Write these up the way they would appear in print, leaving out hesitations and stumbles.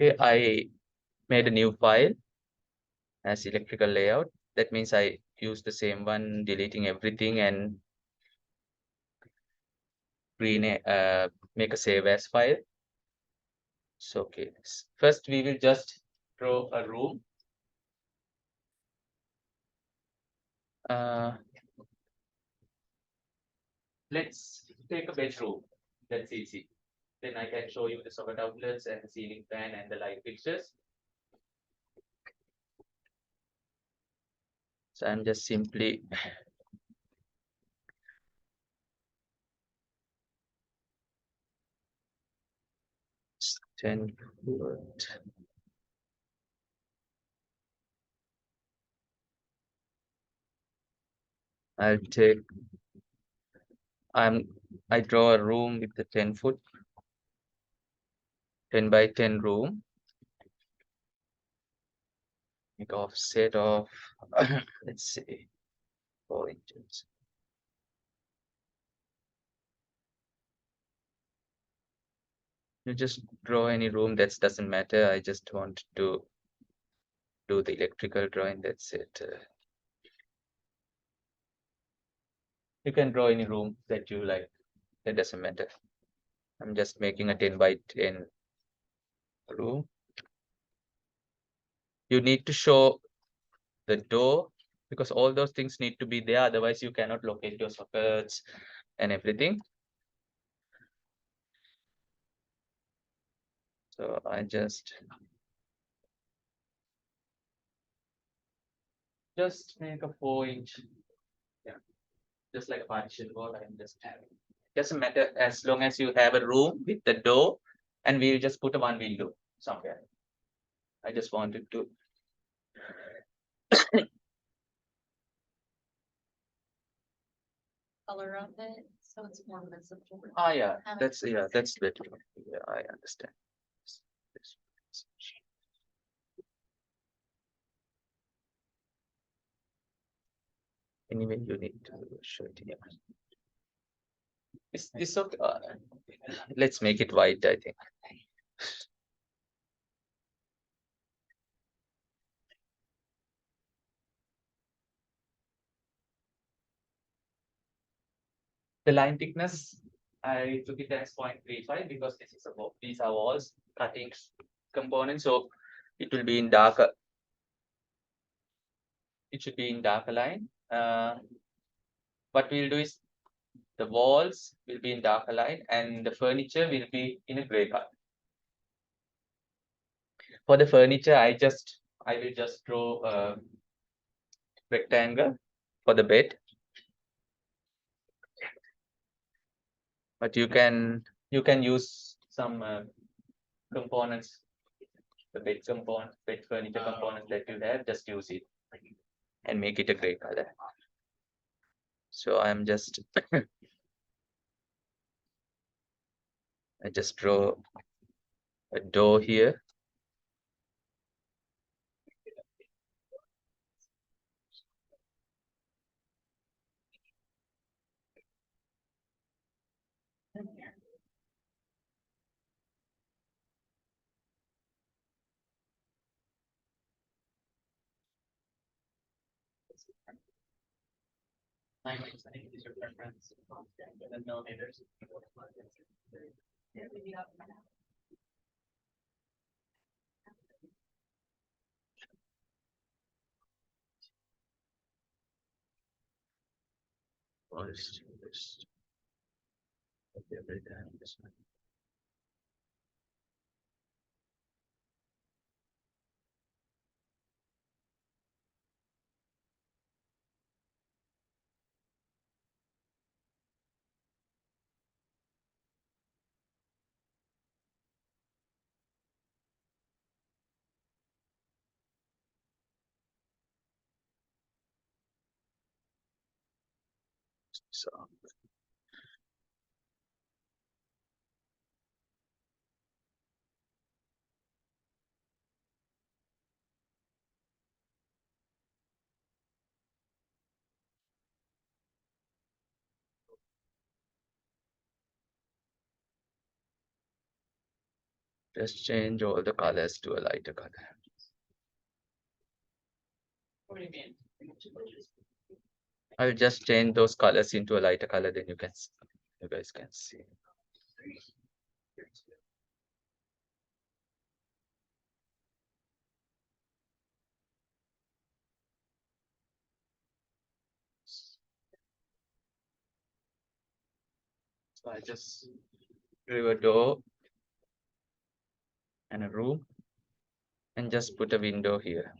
Okay, I made a new file as electrical layout. That means I use the same one, deleting everything and make a save as file. So okay, first we will just draw a room. Uh, let's take a bedroom. That's easy. Then I can show you the socket outlets and the ceiling fan and the light fixtures. So I'm just simply 10 foot. I'll take I draw a room with the 10 foot, 10 by 10 room. Make offset of let's say 4 inches. You just draw any room, that doesn't matter. I just want to do the electrical drawing, that's it. You can draw any room that you like, that doesn't matter. I'm just making a 10 by 10 room. You need to show the door because all those things need to be there, otherwise you cannot locate your sockets and everything. So I just make a 4 inch, yeah, just like a partition wall. I'm just having, doesn't matter as long as you have a room with the door, and we'll just put a one window somewhere. I just wanted to Color of it, so it's more visible. that's better. Yeah, I understand. Anyway, you need to show it here. Is this okay? Let's make it white, I think. The line thickness, I took it as 0.35 because these are walls cutting components, so it will be in darker. It should be in darker line. What we'll do is the walls will be in darker line and the furniture will be in a gray color. For the furniture, I will just draw a rectangle for the bed. But you can use some components, the bed furniture components that you have, just use it and make it a gray color. So I'm just I just draw a door here. Is your preference in millimeters? So Just change all the colors to a lighter color. What do you mean? I'll just change those colors into a lighter color, then you guys can see. So I just drew a door and a room and just put a window here.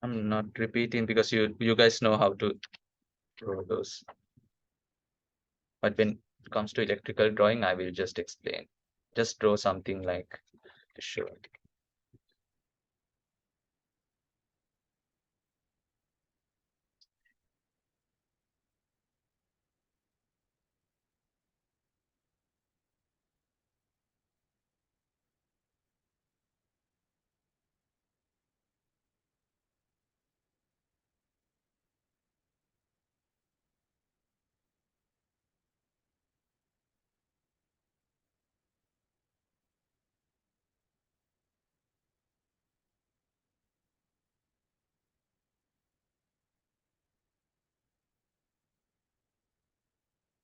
I'm not repeating because you guys know how to draw those. But when it comes to electrical drawing, I will just explain. Just draw something like to show.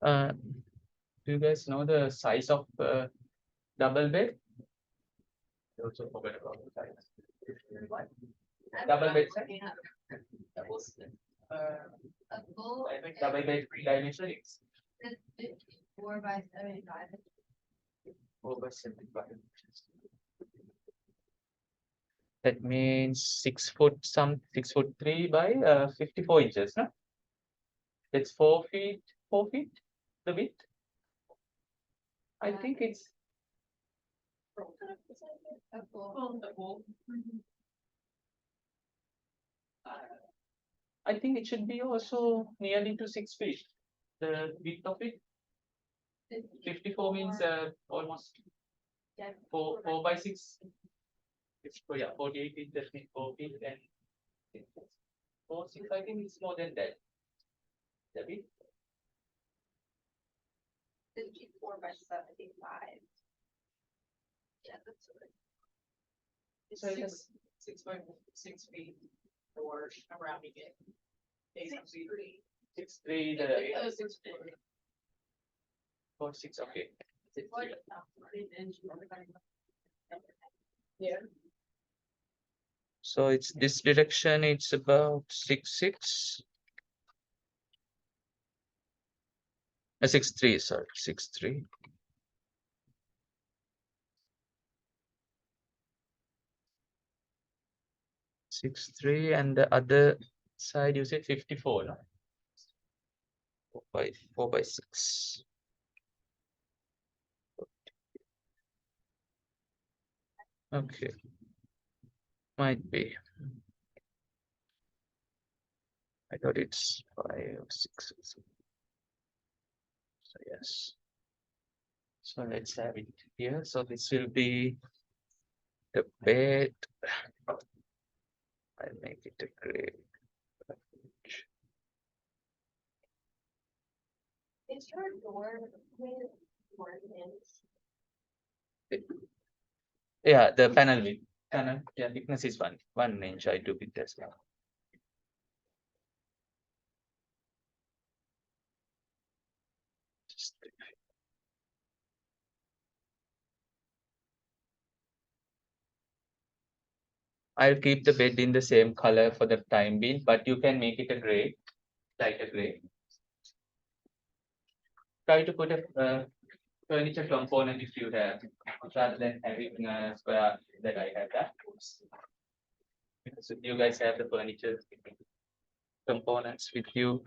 Do you guys know the size of double bed? I also forgot about the size. Double bed size? Double bed dimension? 4 by 75. 4 by 75. That means 6 foot 6'3" by 54 inches, no? That's 4 feet, 4 feet, the width. I think it's A full. I think it should be also nearly to 6 feet. The width of it. 54 means almost Yeah. 4 by 6. It's yeah, 48 inches means 4 feet and 4 6. I think it's more than that. The width. It'd be 4 by 75. Yeah, that's right. It's 6.6 feet or I'm rounding it. 6'3". 6'3", Oh, the 6'4". 4 6. Okay. 6'3". Yeah. So it's this direction. It's about 6'6". 6'3", sorry, 6'3". 6'3", and the other side you said 54, no? 4 by 6. Okay, might be. I thought it's 5 or 6. So yes. So let's have it here. So this will be the bed. I'll make it a gray. Is your door with 1 inch? Yeah, the panel width. Panel, yeah, thickness is 1 inch. I do with this now. I'll keep the bed in the same color for the time being, but you can make it a gray, lighter gray. Try to put a furniture component if you have, rather than having a square that I have that. Because you guys have the furniture components with you,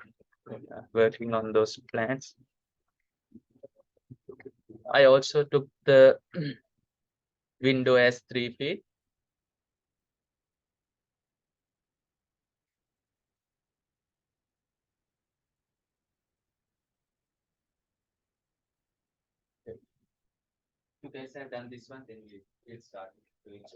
working on those plans. I also took the window as 3 feet. You guys have done this one, then we'll start doing it.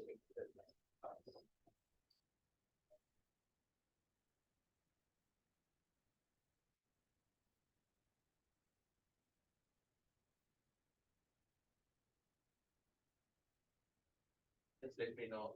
Just let me know.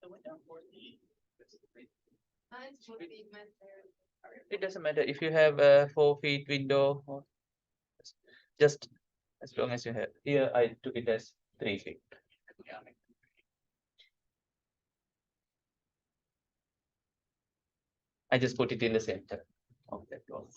The window or the. Mine's would be my third. It doesn't matter if you have a 4 feet window, or just as long as you have. Here I took it as 3 feet. Yeah. I just put it in the center of that wall.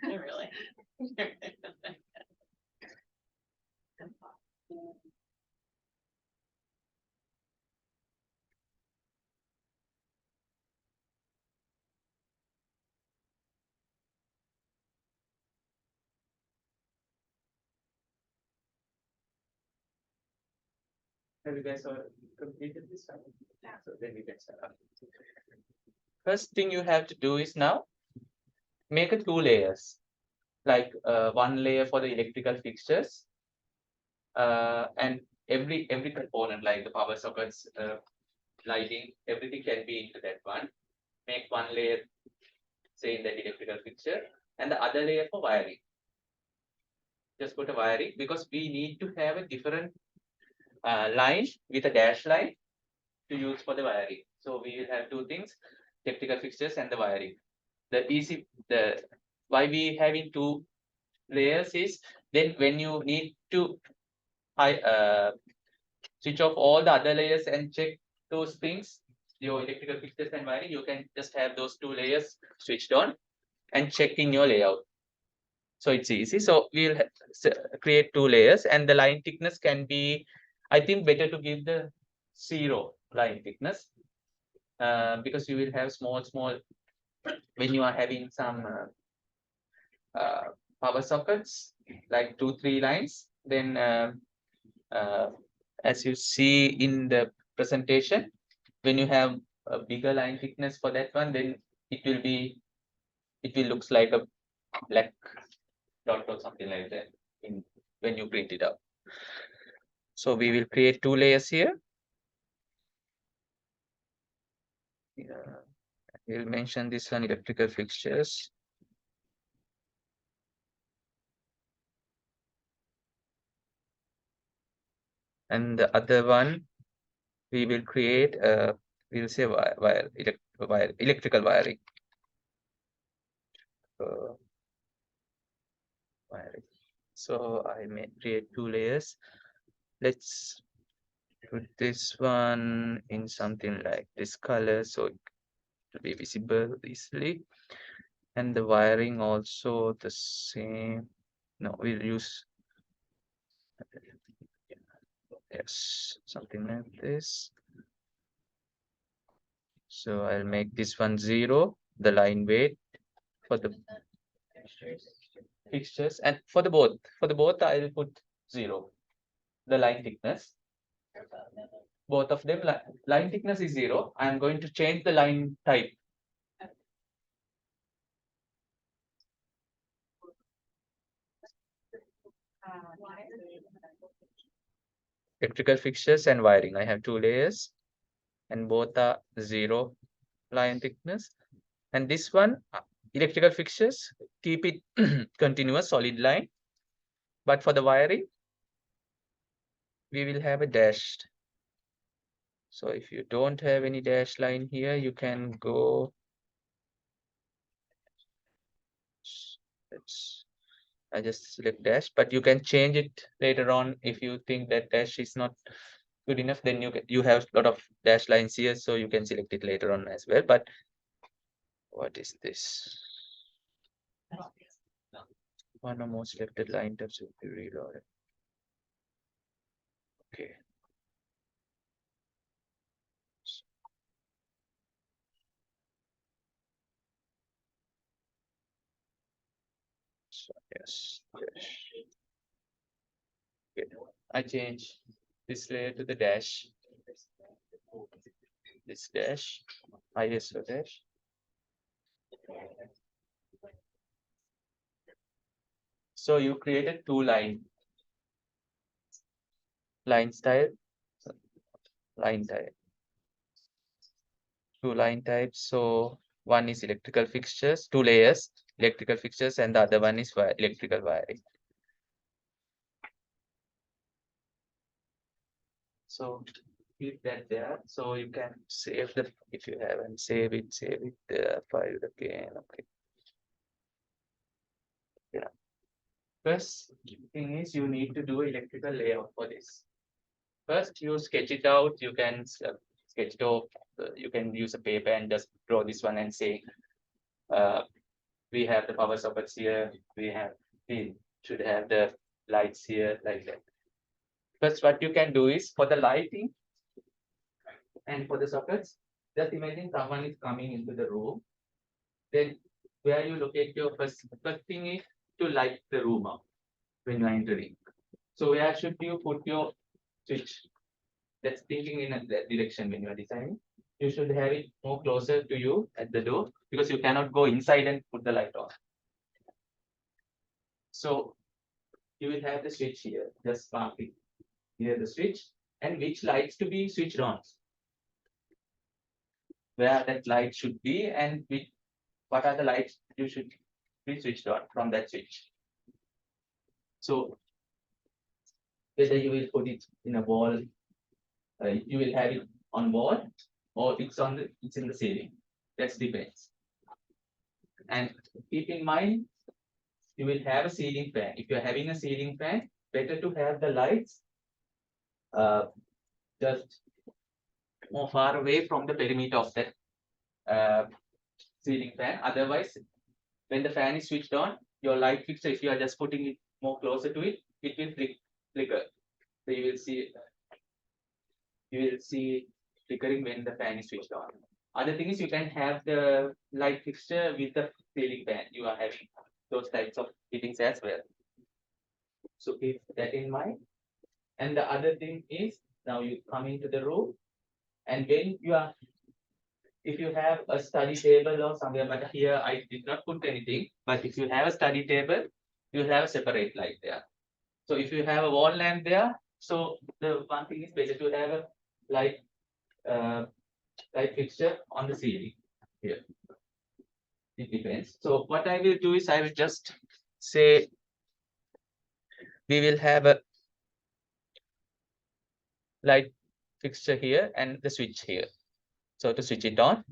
Really? Have you guys completed this one? Yeah. So then we can start. First thing you have to do is now make a 2 layers, like one layer for the electrical fixtures, and every component like the power sockets, lighting, everything can be into that one. Make one layer, say in that electrical fixture, and the other layer for wiring. Just put a wiring because we need to have a different line with a dash line to use for the wiring. So we will have two things: electrical fixtures and the wiring. The why we having 2 layers is then when you need to switch off all the other layers and check those things, your electrical fixtures and wiring, you can just have those 2 layers switched on and check in your layout. So it's easy. So we'll create 2 layers, and the line thickness can be, I think, better to give the 0 line thickness, because you will have small when you are having some power sockets like 2-3 lines. Then as you see in the presentation, when you have a bigger line thickness for that one, then it will looks like a black dot or something like that in when you print it out. So we will create 2 layers here. Yeah, we'll mention this one electrical fixtures. And the other one, we will create we'll say electrical wiring. Wiring. So I may create 2 layers. Let's put this one in something like this color so it will be visible easily. And the wiring also the same. No, we'll use, yes, something like this. So I'll make this one 0, the line weight for the fixtures, and for the both I'll put 0, the line thickness. Both of them, line thickness is 0. I'm going to change the line type. Electrical fixtures and wiring. I have 2 layers, and both are 0 line thickness. And this one, electrical fixtures, keep it continuous solid line. But for the wiring, we will have a dashed. So if you don't have any dash line here, you can go. I just select dash, but you can change it later on if you think that dash is not good enough, then you have a lot of dash lines here, so you can select it later on as well. But what is this? One or more selected line types will be reloaded. Okay. So yes. Okay. I change this layer to the dash. This dash, ISO dash. So you created two line style, line type, two line types. So one is electrical fixtures, two layers, electrical fixtures, and the other one is electrical wiring. So keep that there. So you can save the, if you haven't save it the file again. Okay. Yeah. First thing is you need to do electrical layout for this. First, you sketch it out. You can sketch it off. You can use a paper and just draw this one and say, we have the power sockets here. We should have the lights here, like that. First, what you can do is for the lighting and for the sockets, just imagine someone is coming into the room. Then where you locate your first thing is to light the room up when you are entering. So where should you put your switch? That's thinking in that direction when you are designing. You should have it more closer to you at the door because you cannot go inside and put the light on. So you will have the switch here, just mark it here, the switch, and which lights to be switched on. Where that light should be and what are the lights you should be switched on from that switch. So whether you will put it in a wall, you will have it on wall, or it's in the ceiling. That depends. And keep in mind, you will have a ceiling fan. If you're having a ceiling fan, better to have the lights just more far away from the perimeter of that ceiling fan. Otherwise, when the fan is switched on, your light fixture, if you are just putting it more closer to it, it will flicker. So you will see flickering when the fan is switched on. Other thing is you can have the light fixture with the ceiling fan. You are having those types of fittings as well. So keep that in mind. And the other thing is now you come into the room, and when you are, if you have a study table or somewhere, but here I did not put anything, but if you have a study table, you have a separate light there. So if you have a wall lamp there, so the one thing is better to have a light light fixture on the ceiling here. It depends. So what I will do is I will just say we will have a light fixture here and the switch here. So to switch it on,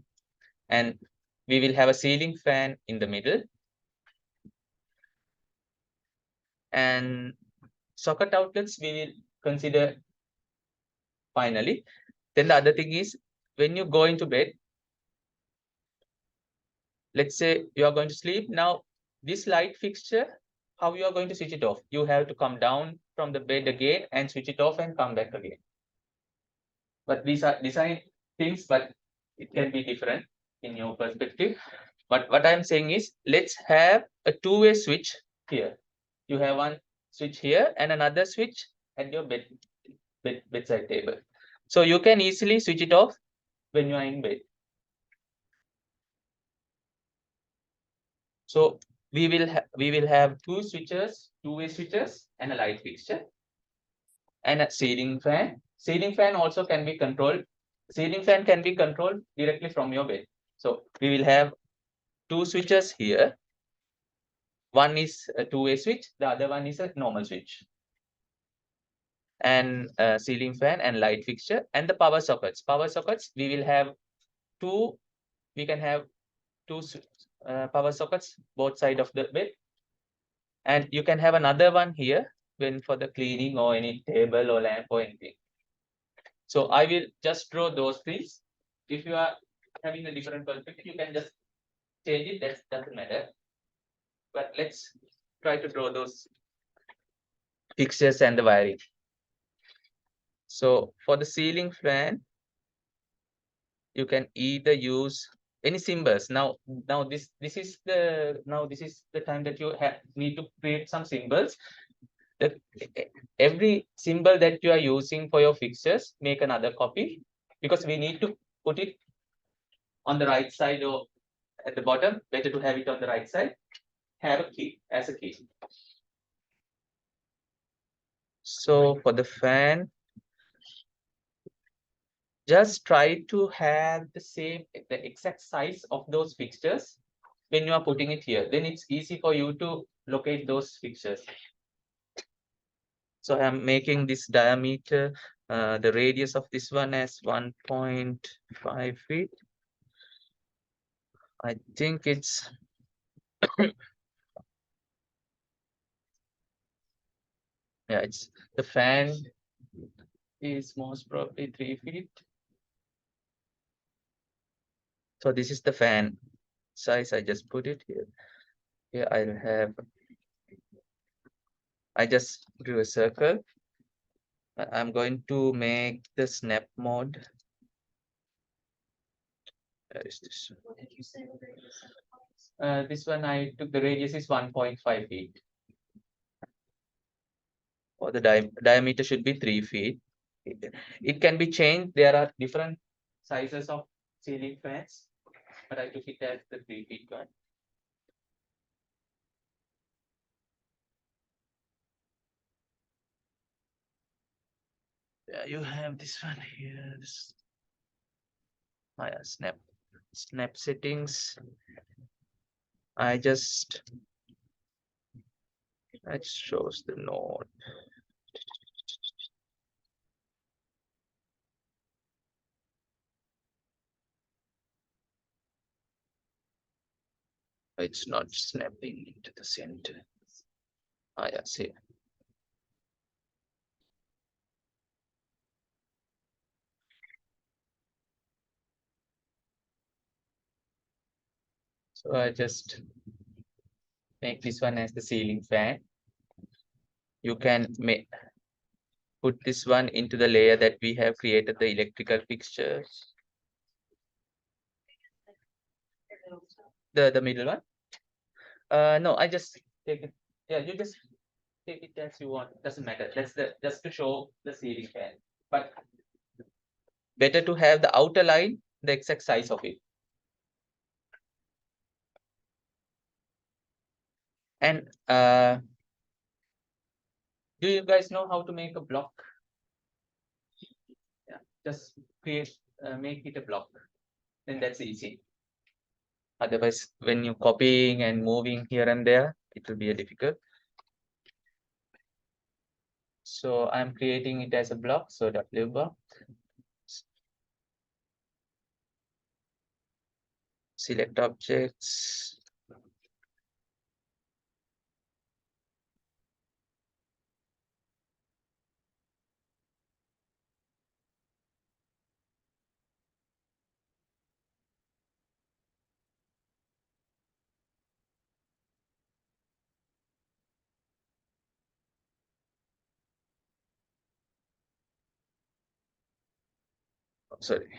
and we will have a ceiling fan in the middle, and socket outlets we will consider finally. Then the other thing is when you go into bed, let's say you are going to sleep now, this light fixture, how you are going to switch it off? You have to come down from the bed again and switch it off and come back again. But these are design things, but it can be different in your perspective. But what I'm saying is, let's have a two-way switch here. You have one switch here and another switch at your bedside table. So you can easily switch it off when you are in bed. So we will have two switches, two-way switches, and a light fixture, and a ceiling fan. Ceiling fan also can be controlled. Ceiling fan can be controlled directly from your bed. So we will have two switches here. One is a two-way switch, the other one is a normal switch. And ceiling fan and light fixture, and the power sockets. Power sockets, we will have two, we can have two power sockets both side of the bed. And you can have another one here when for the cleaning or any table or lamp or anything. So I will just draw those things. If you are having a different perspective, you can just change it, that doesn't matter. But let's try to draw those fixtures and the wiring. So for the ceiling fan, you can either use any symbols. Now this is the time that you need to create some symbols. The, every symbol that you are using for your fixtures, make another copy, because we need to put it on the right side or at the bottom. Better to have it on the right side. Have a key as a key. So for the fan, just try to have the exact size of those fixtures when you are putting it here. Then it's easy for you to locate those fixtures. So I'm making this diameter, the radius of this one as 1.5 feet. I think it's yeah, it's the fan is most probably 3 feet. So this is the fan size. I just put it here. Here I'll have, I just drew a circle. I'm going to make the snap mode. Where is this? What did you say the radius of the box? This one I took, the radius is 1.5 feet. Or the diameter should be 3 feet. It can be changed. There are different sizes of ceiling fans, but I took it as the 3 feet one. Yeah, you have this one here. This, oh yeah, snap settings. I just, that shows the node. It's not snapping into the center. Ah, yeah, see. So I just make this one as the ceiling fan. You can make put this one into the layer that we have created, the electrical fixtures. The middle one. No, I just take it. Yeah, you just take it as you want. Doesn't matter. That's the just to show the ceiling fan. But better to have the outer line, the exact size of it. And do you guys know how to make a block? Yeah, just make it a block. Then that's easy. Otherwise, when you're copying and moving here and there, it will be a difficult. So I'm creating it as a block. So W block. Select objects. Sorry,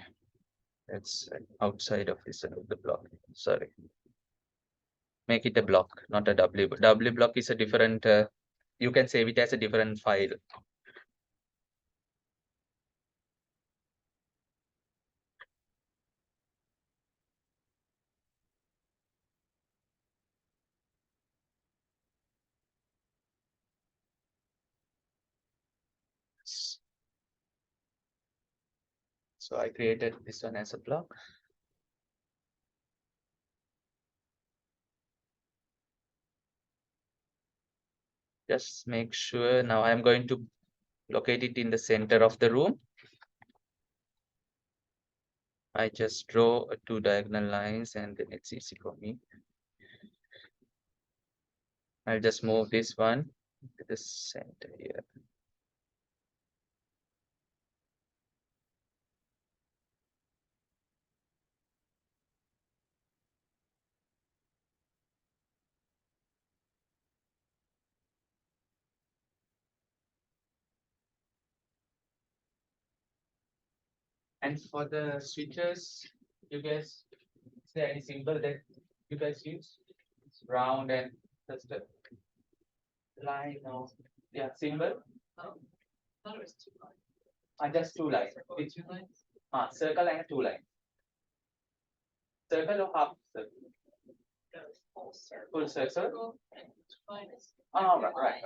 that's outside of this the block. Sorry. Make it a block, not a W. W block is a different, you can save it as a different file. So I created this one as a block. Just make sure now I'm going to locate it in the center of the room. I just draw two diagonal lines and then it's easy for me. I'll just move this one to the center here. And for the switches, you guys, is there any symbol that you guys use? Round and just a line or yeah, symbol. Thought it was 2 lines. Just 2 lines. Which 2 lines? circle and 2 lines. Circle or half circle? No, full circle. Full circle. And 2 lines. Oh, right.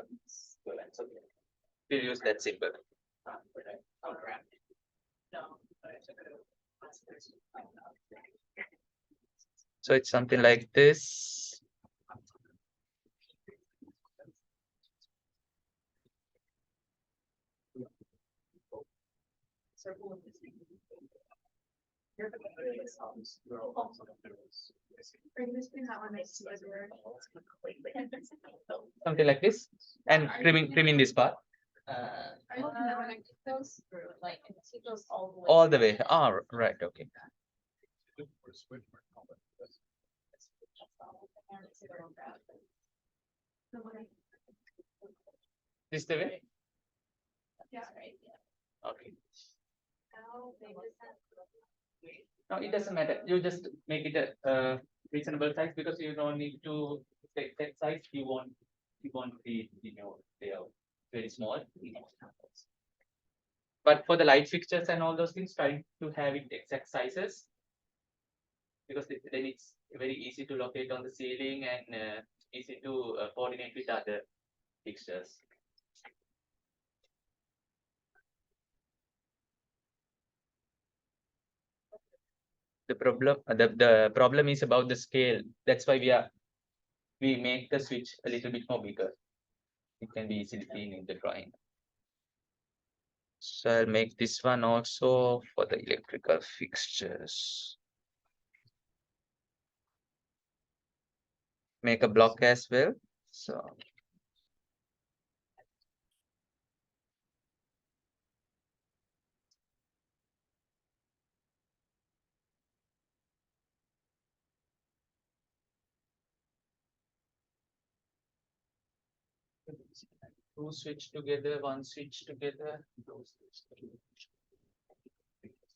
2 lines. Okay. We'll use that symbol. Oh, crap. No, but I took it out. So it's something like this. Circle with this thing. Previously, that one makes it weird. Something like this. And trimming this part. Are you looking at when I did those through, like, it goes all the way? All the way. Ah, right. Okay. This the way? Yeah, right, yeah. Okay. How big is that? No, it doesn't matter. You just make it a reasonable size because you don't need to take that size. You want the layout very small. But for the light fixtures and all those things, trying to have it exact sizes because then it's very easy to locate on the ceiling and easy to coordinate with other fixtures. The problem is about the scale. That's why we make the switch a little bit more bigger. It can be easily seen in the drawing. So I'll make this one also for the electrical fixtures. Make a block as well. So two switch together, one switch together.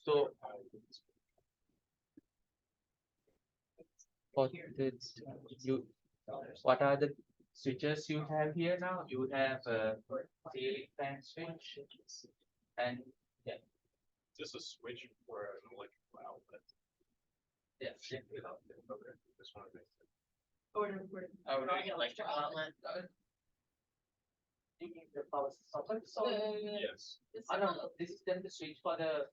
So for this, what are the switches you have here now? You have a ceiling fan switch and yeah. Just a switch for an electrical outlet. Yeah. Okay, this one. Drawing electrical outlet. You need the power socket. So Yes. I don't know. This is then the switch for the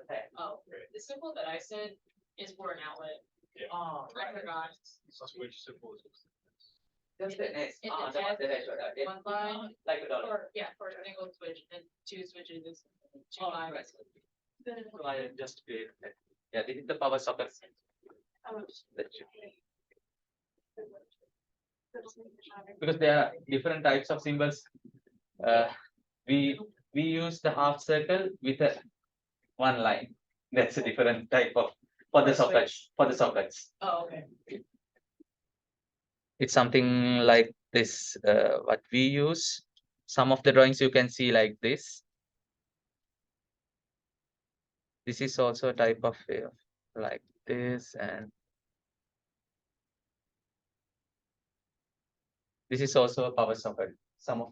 fan. Oh, the symbol that I said is for an outlet. Yeah. Oh, I forgot. Switch simple is. just the S. It Ah, has the S. one line, Like a dollar. or, yeah, for a single switch, and 2 switches is 2 Oh, lines. right. So I just create that. Yeah, this is the power socket. That should- Because there are different types of symbols. We use the half circle with a one line. That's a different type of for the sockets. For the sockets, Oh, okay. it's something like this. What we use. Some of the drawings you can see like this. This is also a type of like this, and this is also a power socket. Some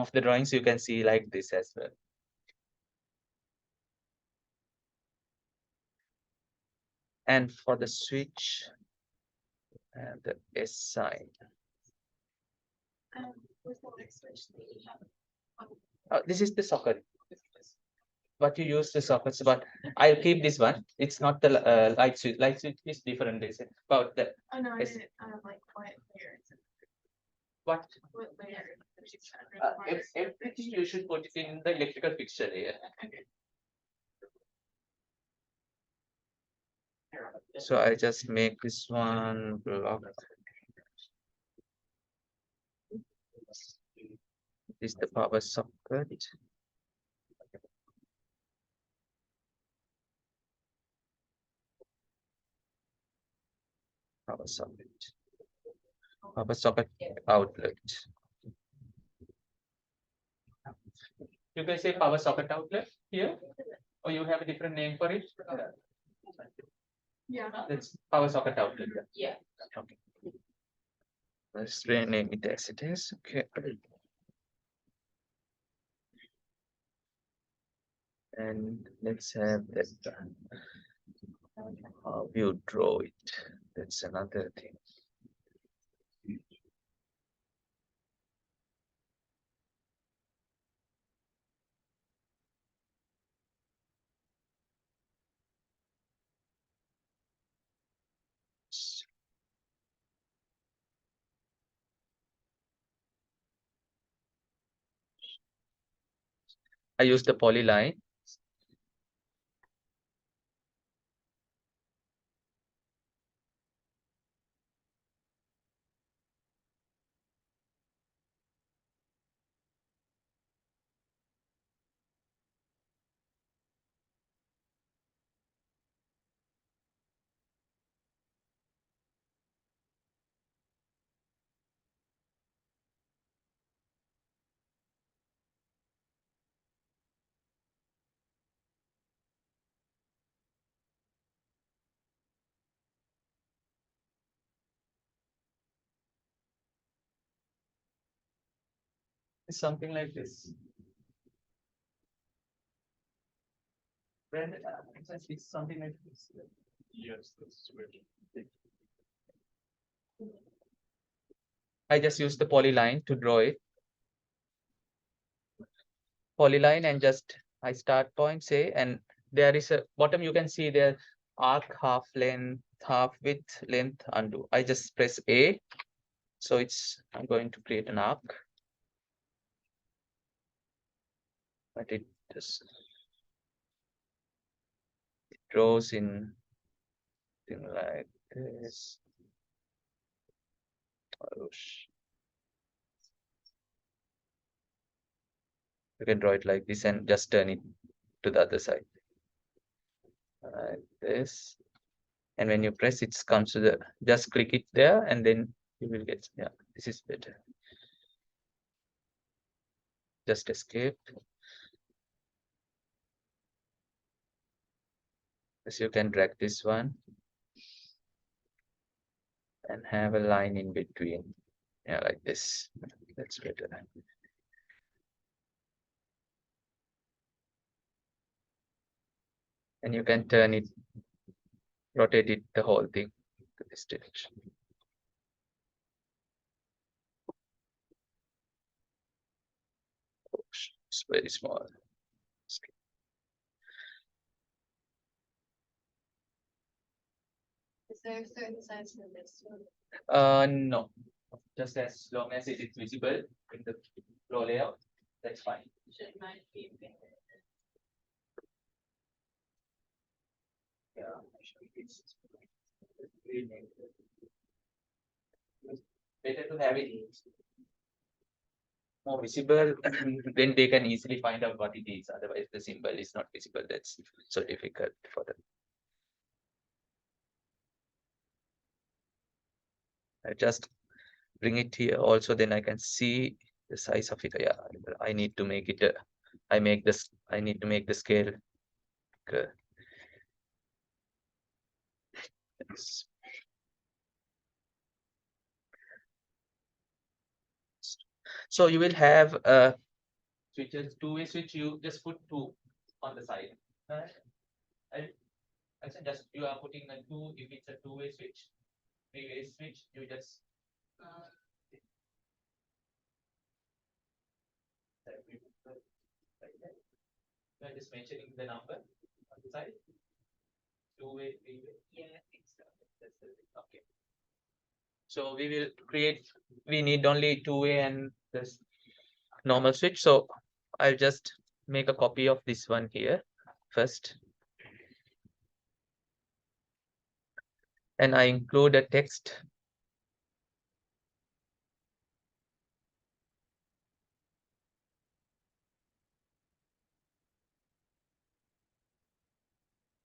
of the drawings you can see like this as well. And for the switch and the S sign. Where's the next switch that you have? This is the socket. What you use the sockets, but I'll keep this one. It's not the light switch. Light switch is different. Is about the Oh, no, I Yes. didn't, like, what layer is it? what What layer? everything you should put it in the electrical fixture here. So I just make this one block. This is the power socket. Power socket. Power socket outlet. You can say power socket outlet here. Oh, you have a different name for it? Yeah. That's power socket outlet. Yeah. Okay. Let's rename it as it is. Okay. And let's have that. How you draw it. That's another thing. I use the polyline. It's something like this. Brandon, it's something like this. Yes, the switch. I just use the polyline to draw it. Polyline and just I start point say, and there is a bottom you can see there arc half length, half width, length, undo. I just press A. So I'm going to create an arc. But it just draws in thing like this. Oh, you can draw it like this and just turn it to the other side. Like this. And when you press it comes to the, just click it there and then you will get, yeah, this is better. Just escape. As you can drag this one and have a line in between. Yeah, like this. That's better. And you can turn it, rotate it, the whole thing to this direction. Oops, it's very small. Is there a certain size for this one? No, just as long as it is visible in the flow layout, that's fine. Should mine be bigger? Yeah, it's better to have it more visible, then they can easily find out what it is. Otherwise, the symbol is not visible. That's so difficult for them. I just bring it here also, then I can see the size of it. Yeah, I need to make it. I need to make the scale. Yes. So you will have switches, two-way switch. You just put two on the side. And just you are putting a two. If it's a two-way switch, three-way switch, you just you are just mentioning the number on the side. Two-way, three-way. Yeah, I think so. That's the thing. Okay. So we will create. We need only two-way and this normal switch. So I'll just make a copy of this one here first. And I include a text.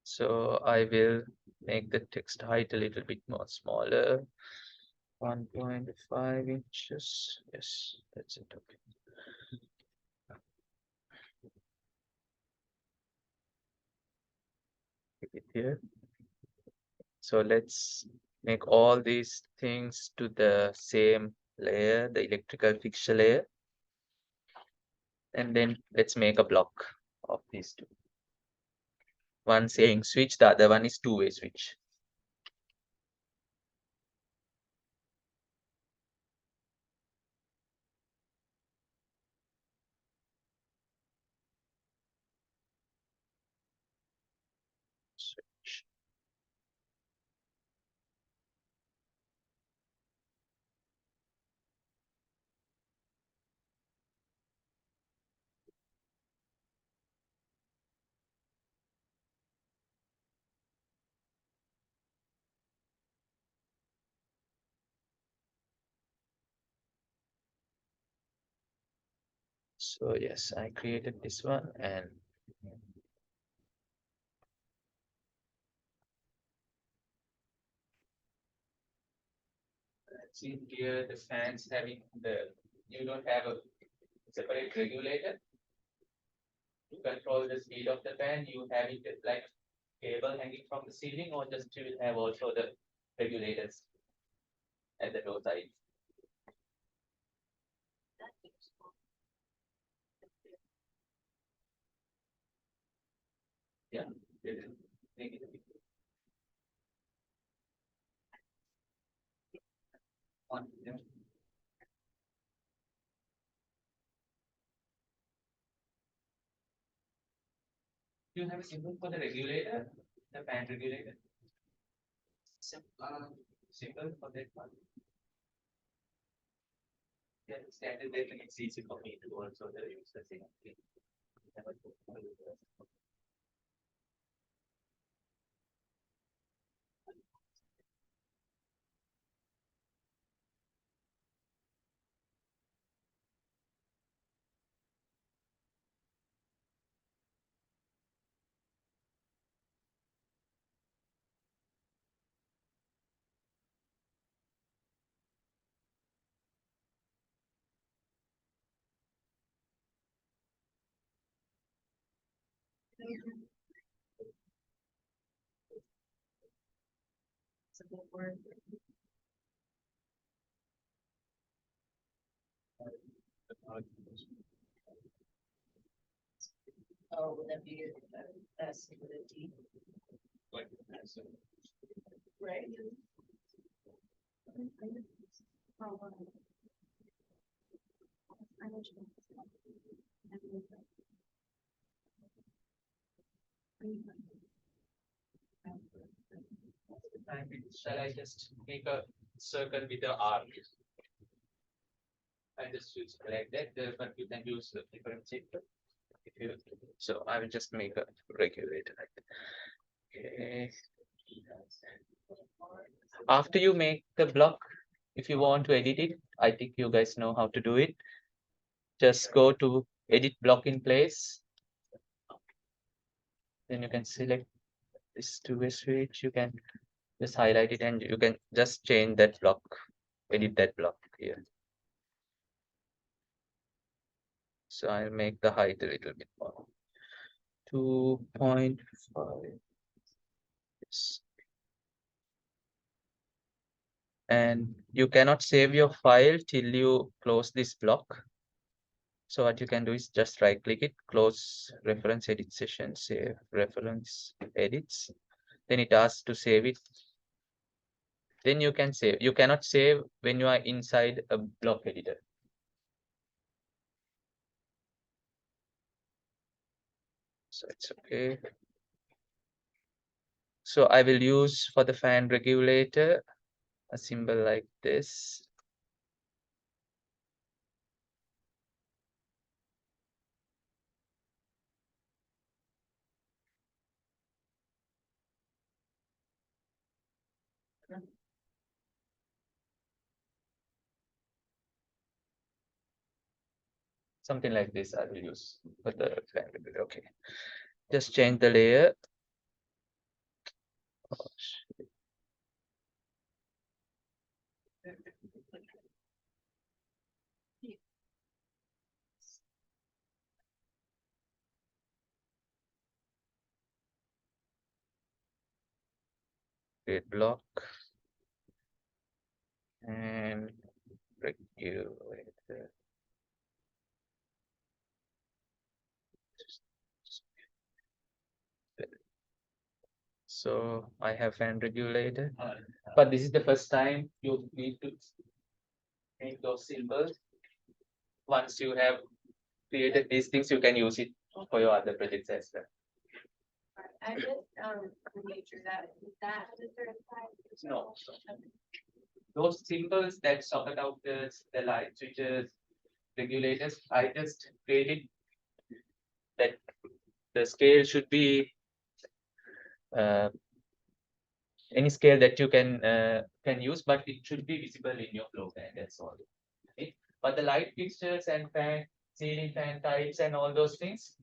So I will make the text height a little bit more smaller. 1.5 inches. Yes, that's it. Okay. it here. So let's make all these things to the same layer, the electrical fixture layer. And then let's make a block of these two. One saying switch, the other one is two-way switch. Switch. So yes, I created this one and see here the fans having you don't have a separate regulator to control the speed of the fan. You have it like cable hanging from the ceiling, or just you will have also the regulators at the door side. Yeah. Make it a bit one. Yeah. Do you have a symbol for the regulator, the fan regulator? Symbol for that one. Yeah, standard that it's easy for me to also use the same thing. Oh, would that be S with a D? Like that's Right. Oh, wow. I know you Shall I just make a circle with the arc? I just use like that, but you can use the different shape. If you, so I will just make a regulator like that. Okay. After you make the block, if you want to edit it, I think you guys know how to do it. Just go to edit block in place. Then you can select this two-way switch. You can just highlight it and you can just change that block, edit that block here. So I'll make the height a little bit more. 2.5. Yes. And you cannot save your file till you close this block. So what you can do is just right click it, close reference edit session, save reference edits. Then it asks to save it. Then you can save. You cannot save when you are inside a block editor. So it's okay. So I will use for the fan regulator a symbol like this. Something like this I will use for the fan regulator. Okay. Just change the layer. Oh, create block and regulator. So I have fan regulator, but this is the first time you need to make those symbols. Once you have created these things, you can use it for your other projects as well. I just, made sure that, is that the certified? No. Those symbols that socket outputs, the light switches, regulators, I just created that the scale should be uh, any scale that you can use, but it should be visible in your floor plan. That's all. Okay? But the light fixtures and fan, ceiling fan types, and all those things,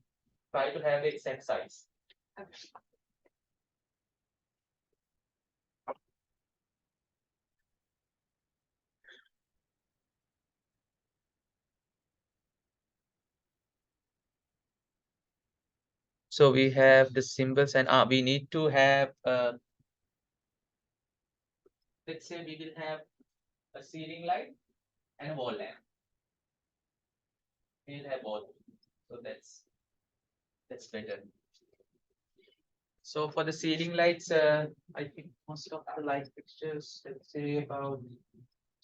try to have the exact size. Okay. So we have the symbols, and we need to have. Let's say we will have a ceiling light and a wall lamp. We'll have both, so that's better. So for the ceiling lights, I think most of the light fixtures, let's say about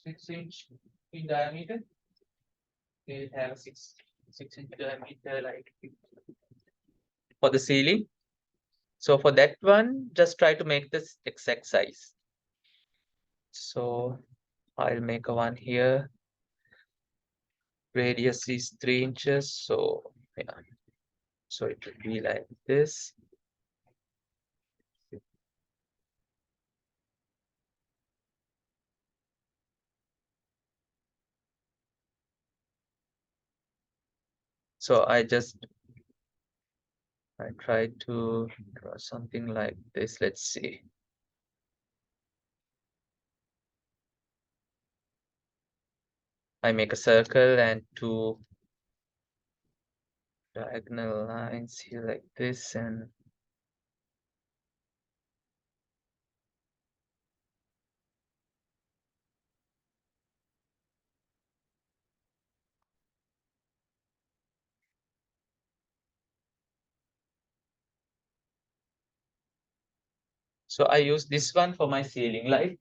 6 inch in diameter. They have a 6 inch diameter light for the ceiling. So for that one, just try to make this exact size. So I'll make a one here. Radius is 3 inches. So yeah, so it will be like this. So I try to draw something like this. Let's see. I make a circle and two diagonal lines here like this, and so I use this one for my ceiling light.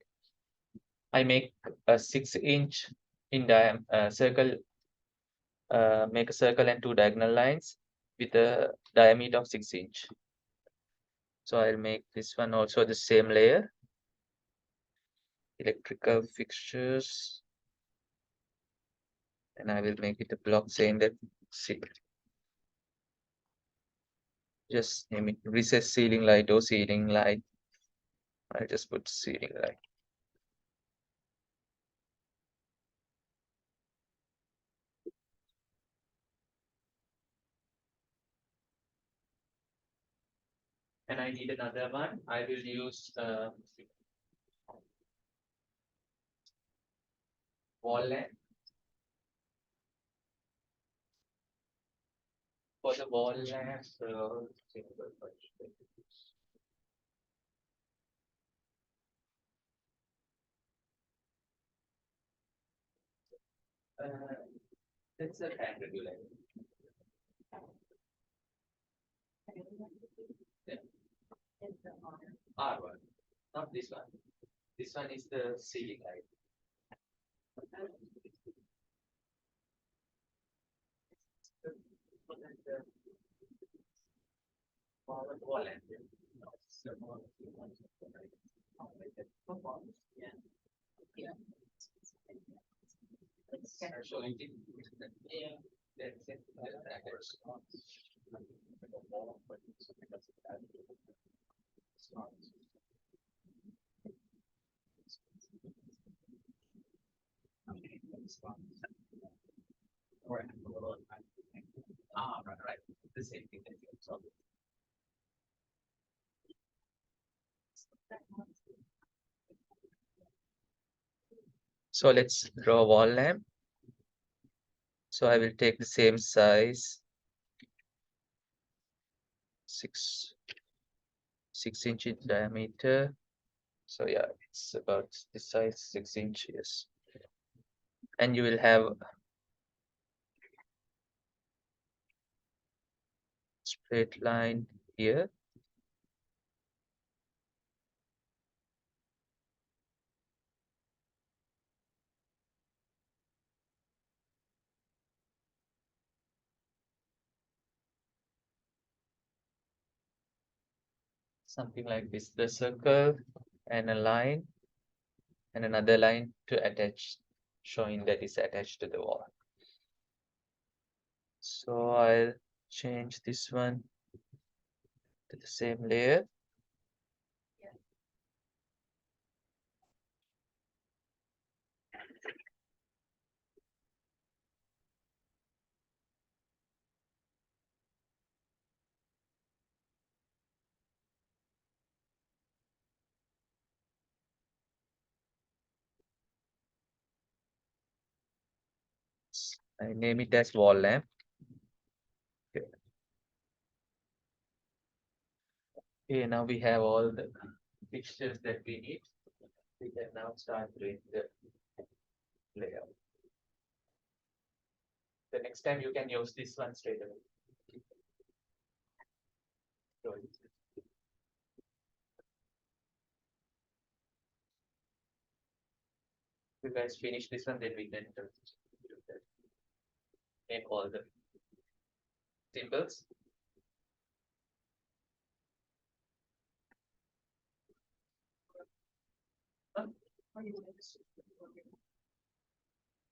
I make a 6 inch in diameter circle, make a circle and two diagonal lines with a diameter of 6 inch. So I'll make this one also the same layer. Electrical fixtures. And I will make it a block saying that just name it recessed ceiling light or ceiling light. I just put ceiling light. And I need another one. I will use wall lamp. For the wall lamp, it's a fan regulator. R1, not this one. This one is the ceiling light. Wall lamp. Showing it. Yeah. That's it. Right. The same thing that you saw. So let's draw a wall lamp. So I will take the same size, 6 inch in diameter. So yeah, it's about this size, 6 inches. And you will have straight line here. Something like this, the circle and a line and another line to attach, showing that is attached to the wall. So I'll change this one to the same layer. I name it as wall lamp. Okay. Okay, now we have all the fixtures that we need. We can now start doing the layout. The next time you can use this one straight away. So you guys finish this one, then we can make all the symbols.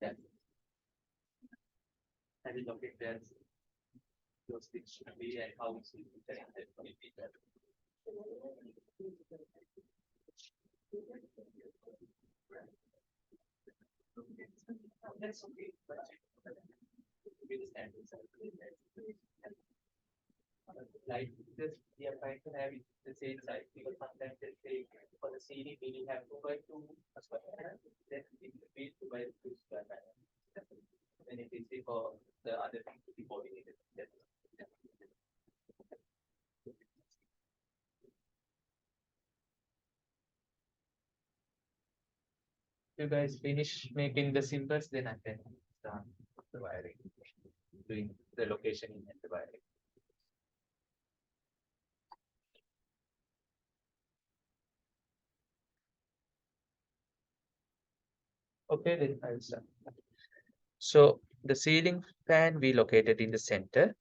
Yeah. And we look at that those things should be and how it's connected with each other. That's okay. We understand this. Like this, we are trying to have it the same size because sometimes they say for the CD we will have 2 by 2 square meter, then it will be 2 by 2 square meter. And it is for the other thing to be coordinated. You guys finish making the symbols, then I can start the wiring, doing the location and the wiring. Okay, then I'll start. So the ceiling fan we located in the center,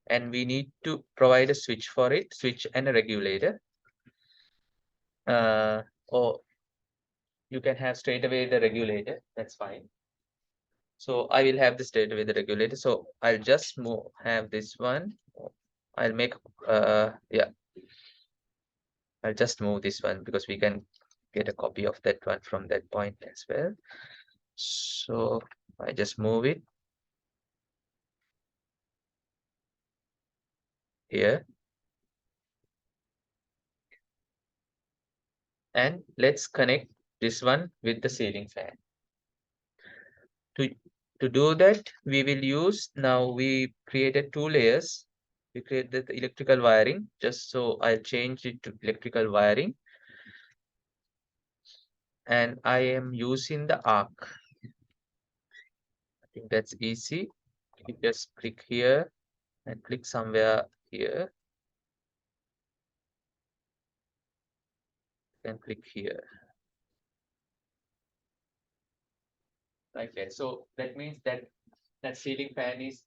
and we need to provide a switch for it, switch and a regulator. Or you can have straight away the regulator, that's fine. So I will have the straight away the regulator. So I'll just have this one. I'll make yeah. I'll just move this one because we can get a copy of that one from that point as well. So I just move it here. And let's connect this one with the ceiling fan. To do that, we will use, now we created 2 layers. We created the electrical wiring, just so I'll change it to electrical wiring. And I am using the arc. I think that's easy. You just click here and click somewhere here. And click here. Like that. So that means that that ceiling fan is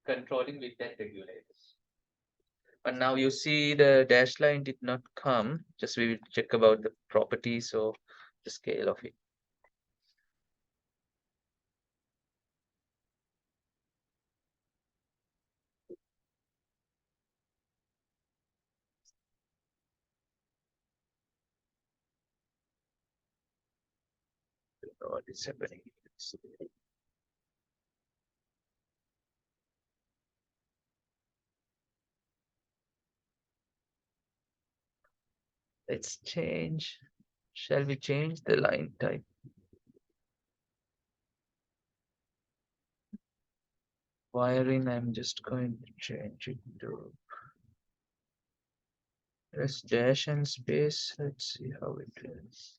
controlling with that regulator. But now you see the dash line did not come. Just we will check about the properties or the scale of it. What is happening? Let's change. Shall we change the line type? Wiring, I'm just going to change it to Press dash and space. Let's see how it is.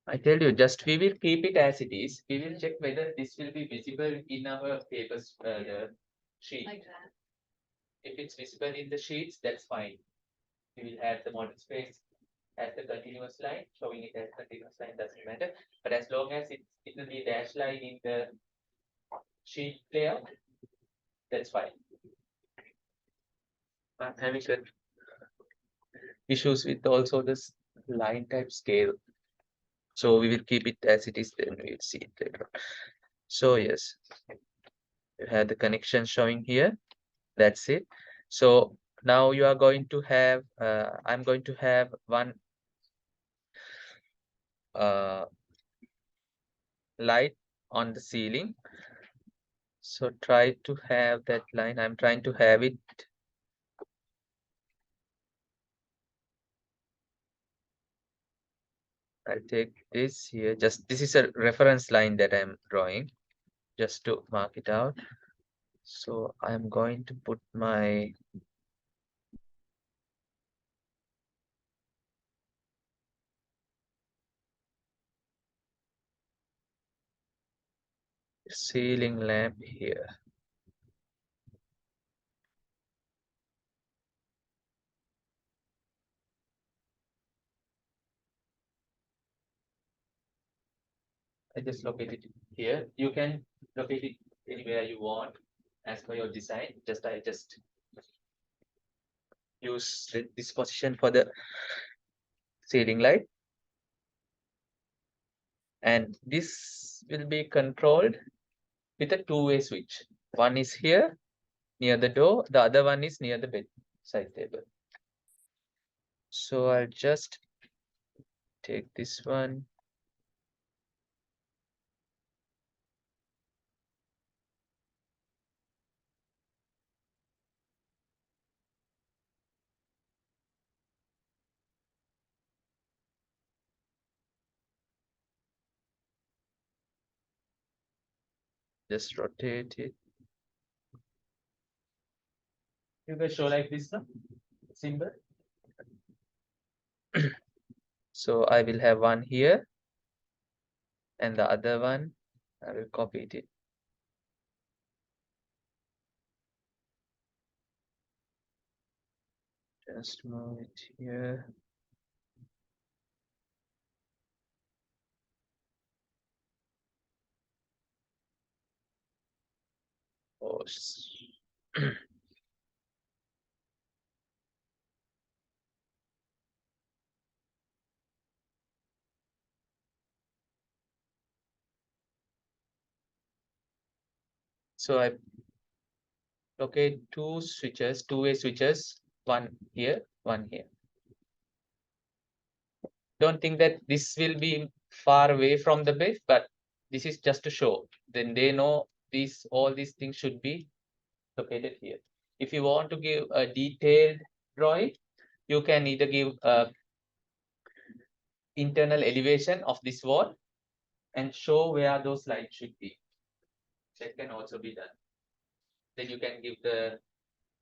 I tell you, just we will keep it as it is. We will check whether this will be visible in our papers, the sheet. Like that. If it's visible in the sheets, that's fine. We will have the model space as the continuous line, showing it as continuous line doesn't matter. But as long as it will be dash line in the sheet layout, that's fine. I'm having good issues with also this line type scale. So we will keep it as it is, then we'll see it later on. So yes, you have the connection showing here. That's it. So now you are going to have, I'm going to have one light on the ceiling. So try to have that line. I'm trying to have it. I'll take this here. Just this is a reference line that I'm drawing just to mark it out. So I'm going to put my ceiling lamp here. I just locate it here. You can locate it anywhere you want as per your design. I just use this position for the ceiling light. And this will be controlled with a two-way switch. One is here near the door, the other one is near the bedside table. So I'll just take this one. Just rotate it. You can show like this now, symbol. So I will have one here and the other one, I will copy it. Just move it here. Oh, so I locate two switches, two-way switches, one here, one here. Don't think that this will be far away from the base, but this is just to show. Then they know all these things should be located here. If you want to give a detailed drawing, you can either give a internal elevation of this wall and show where those lights should be. That can also be done. Then you can give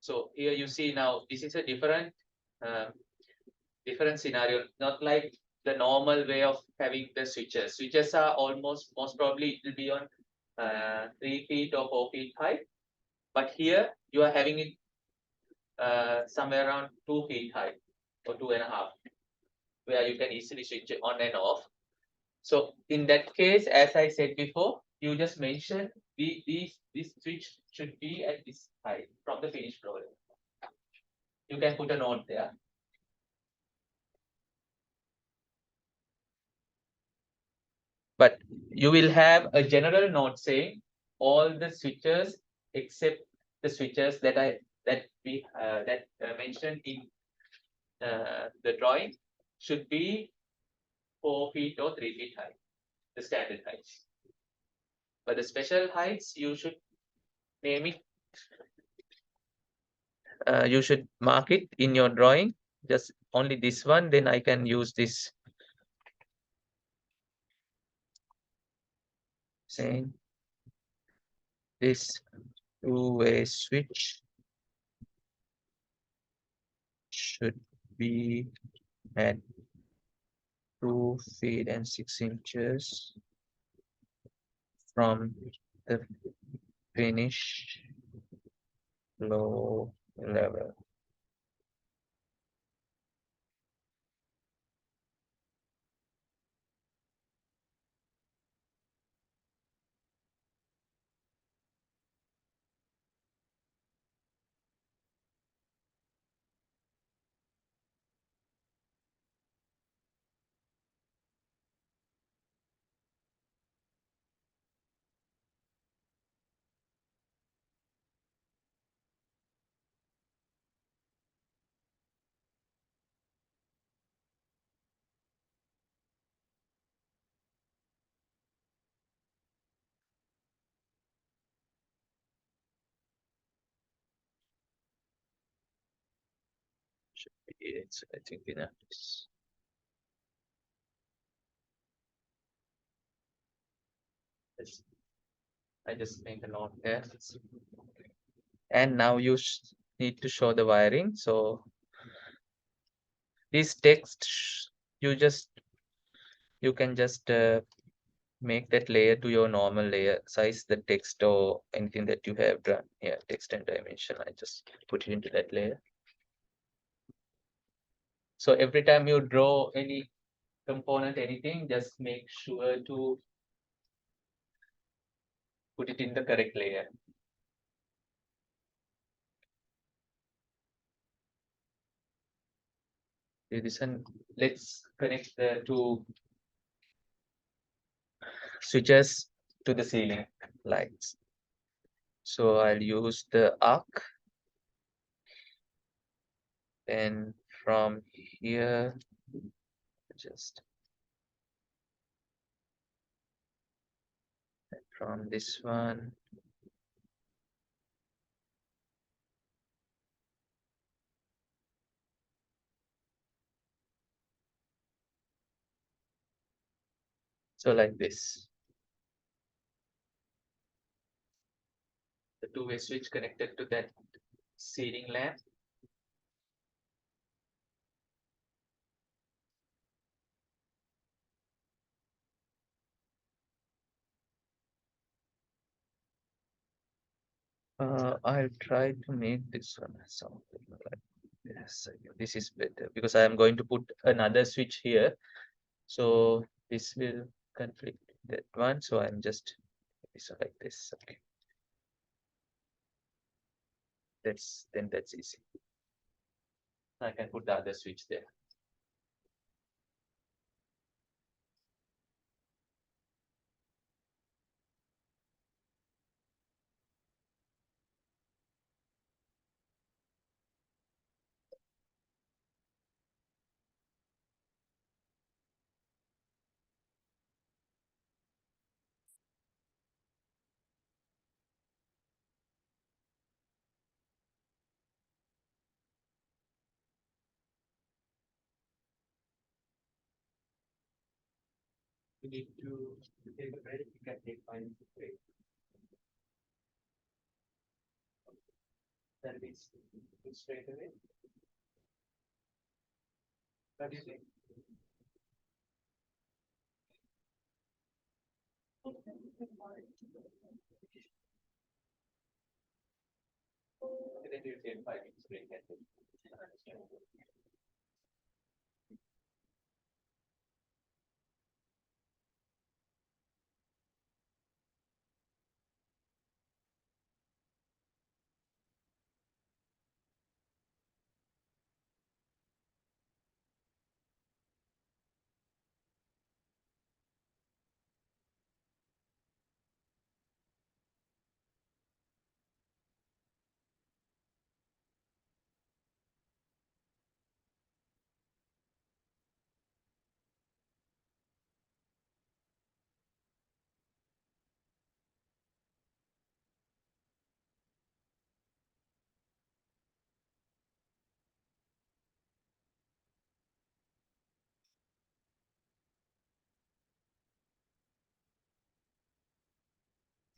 so here you see now this is a different scenario, not like the normal way of having the switches. Switches are most probably it will be on 3 feet or 4 feet high, but here you are having it somewhere around 2 feet high or 2.5, where you can easily switch it on and off. So in that case, as I said before, you just mention this switch should be at this height from the finished drawing. You can put a note there. But you will have a general note saying all the switches except the switches that we mentioned in the drawing should be 4 feet or 3 feet high, the standard heights. But the special heights you should name it. You should mark it in your drawing. Just only this one, then I can use this. Saying this two-way switch should be at 2 feet and 6 inches from the finish flow level. It's, I think, enough. Yes. I just make a note there. And now you need to show the wiring. So this text, you can just make that layer to your normal layer size, the text or anything that you have done here, text and dimension. I just put it into that layer. So every time you draw any component, anything, just make sure to put it in the correct layer. Listen, let's connect the two switches to the ceiling lights. So I'll use the arc, and from here, just from this one, so like this. The two-way switch connected to that ceiling lamp. I'll try to make this one something like this. This is better because I am going to put another switch here. So this will conflict with that one. So I'm just this like this. Okay. That's easy. I can put the other switch there. You need to take a break. You can take 5 minutes break. That is straight away. What do you think? Then you take 5 minutes break.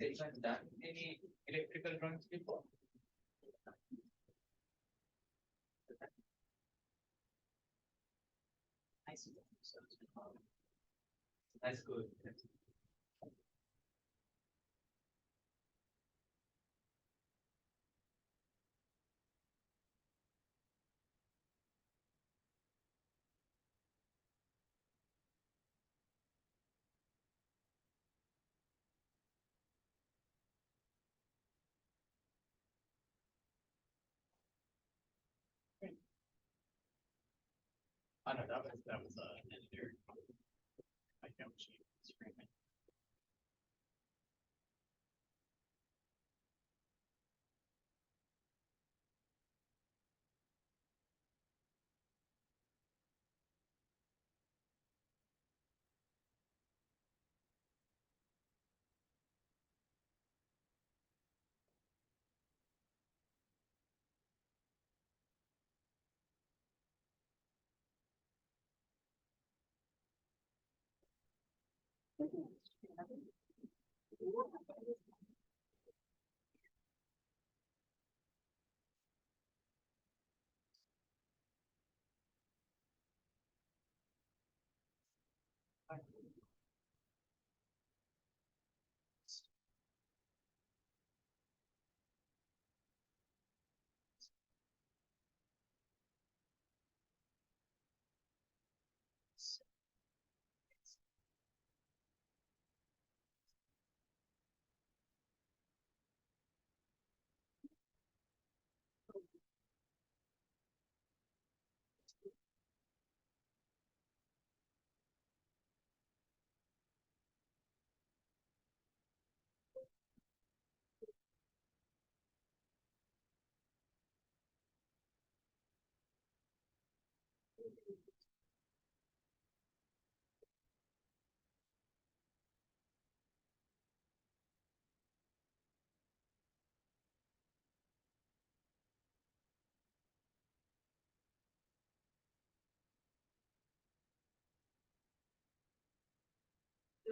If I've done any electrical AutoCAD drawings before? I see. That's good. I know that was an editor. I know she screaming.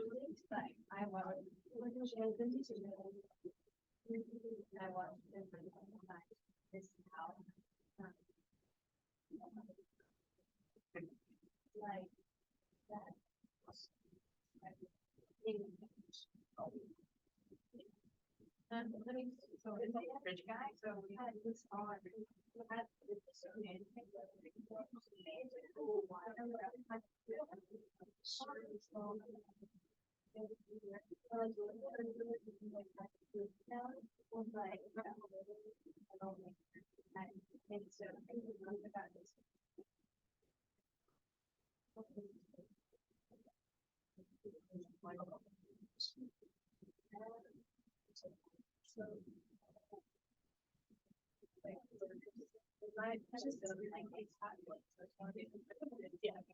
I want. I want. This how. Like that. So it's a average guy, so we had this on. We had this. I just don't like it's hot. Yeah.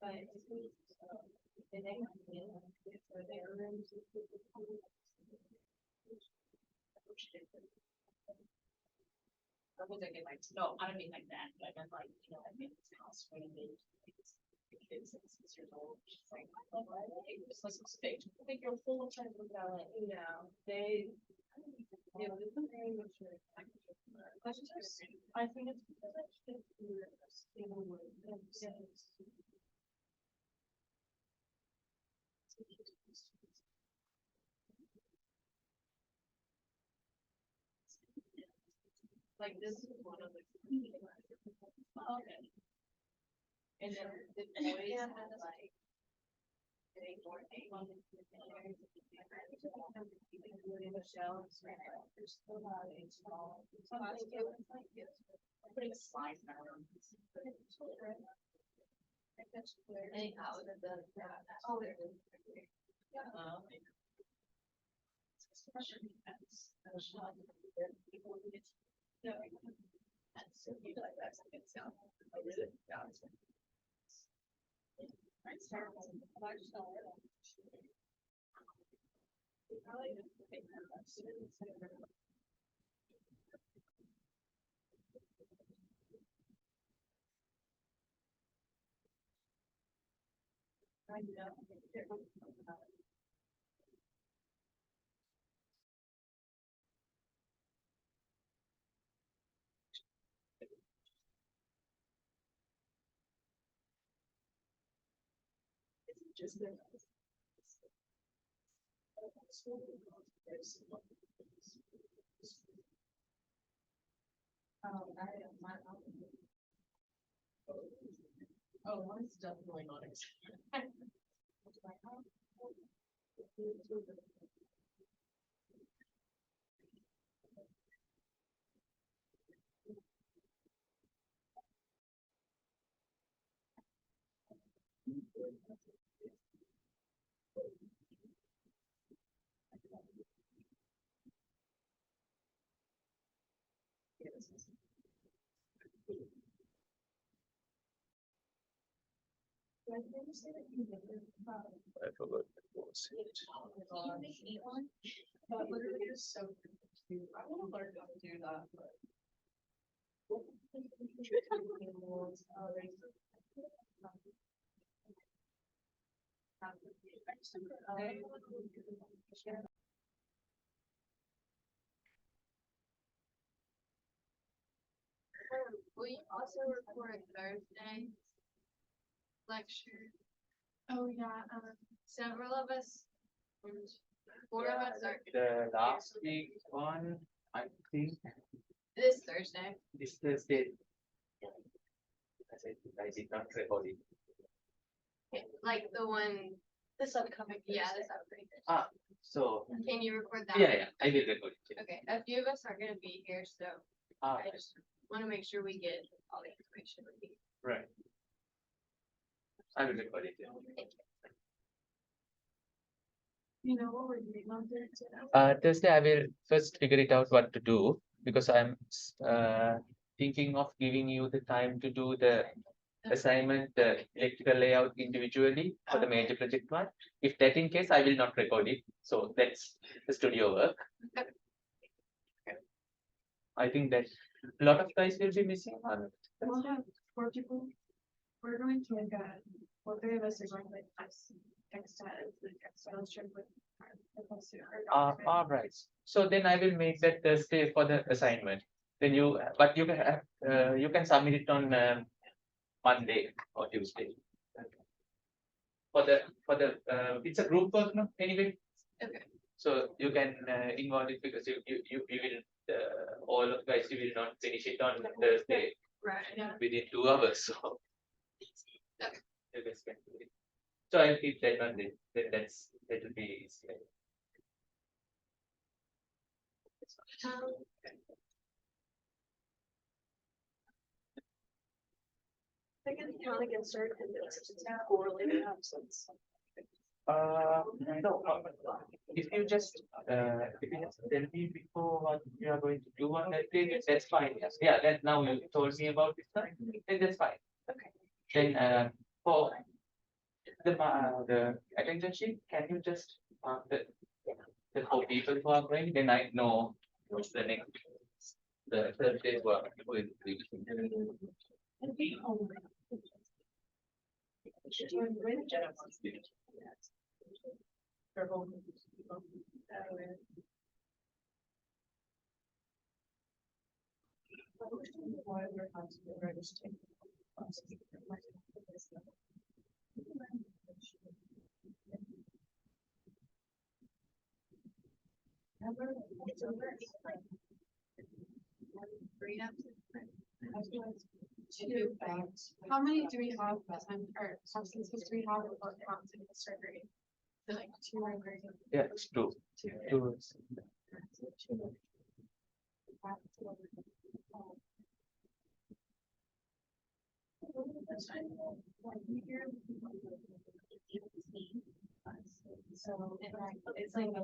But the next for their rooms. I wasn't getting like, no, I don't mean like that, but I meant like, you know, I made this house when they kids 6 years old. She's like, oh, it's like some stage. I think you're full of time with that, you know, they. Yeah, this is very much. I think it's because I should do a stable word. Like this is one of the. Oh, okay. And then the boys had like. Putting slides in our room. Any out of the. Oh, there. I know. Just the. Oh, mine's definitely not. I forgot what was it. That literally is so cute. I want to learn how to do that, but. We also record Thursday lecture. Oh, yeah, Several of us, 4 of us are The last week one, I think this Thursday. this Thursday. I did not record it. Like the one, this upcoming. yeah, this upgrade. So, Can you record that? yeah, I will record it. Yeah. Okay, a few of us are gonna be here, so Ah, I just wanna make sure we get all the information we need. right. I will record it. Yeah. You know what we're doing on Thursday? Thursday, I will first figure it out what to do because I'm thinking of giving you the time to do the assignment, the electrical layout individually for the major project one. If that in case, I will not record it. So that's the studio work. I think that a lot of guys will be missing on. We'll have 4 people. We're going to like well, 3 of us are going to like textile trip with. All right. So then I will make that Thursday for the assignment. Then but you can have, you can submit it on Monday or Tuesday. For the it's a group work, no, anyway. Okay. So you can involve it because you will all of guys you will not finish it on Thursday Right. within 2 hours. So Okay. you guys can do it. So I'll keep that on the that will be easier. I can count against her and it's correlated absence. No, if you just tell me before what you are going to do on that day, that's fine. Yes. Yeah, that now you told me about this time, then that's fine. Okay. Then for the attention sheet, can you just the 4 people who are going, then I know what's the next the Thursday's work with Two things. How many do we have or substances do we have or counts in the surgery? Like 2 or 3. yeah, it's true. Two. So it's like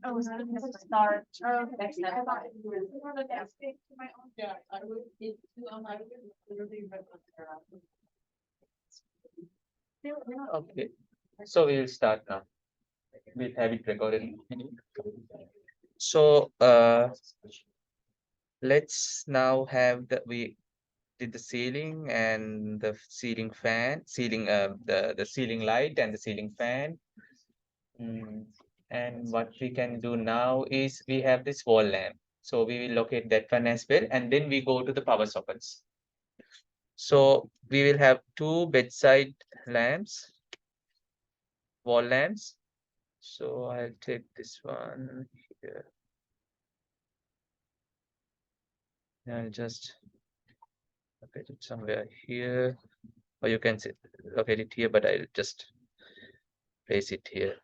oh, is that a start? Oh, next time. Yeah, I would. Okay, so we'll start now. We'll have it recorded. So let's now have we did the ceiling and the ceiling fan, the ceiling light and the ceiling fan. And what we can do now is we have this wall lamp. So we will locate that one as well, and then we go to the power sockets. So we will have two bedside lamps, wall lamps. So I'll take this one here. I'll just locate it somewhere here, or you can locate it here, but I'll just place it here.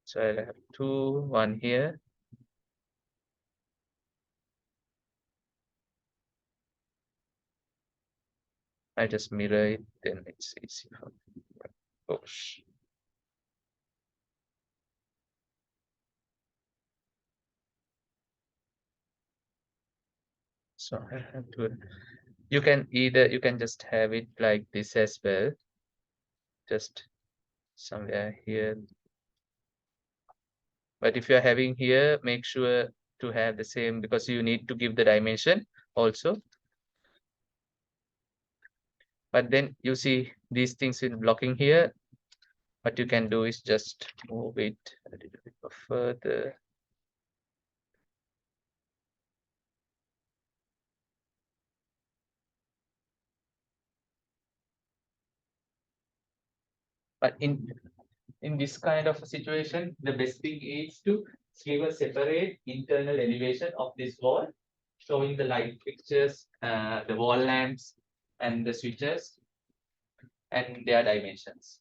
So I'll have two, one here. I just mirror it, then it's easy for me. Push. So I have to, you can just have it like this as well. Just somewhere here. But if you're having here, make sure to have the same because you need to give the dimension also. But then you see these things in blocking here. What you can do is just move it a little bit further. But in this kind of a situation, the best thing is to give a separate internal elevation of this wall, showing the light fixtures, the wall lamps, and the switches, and their dimensions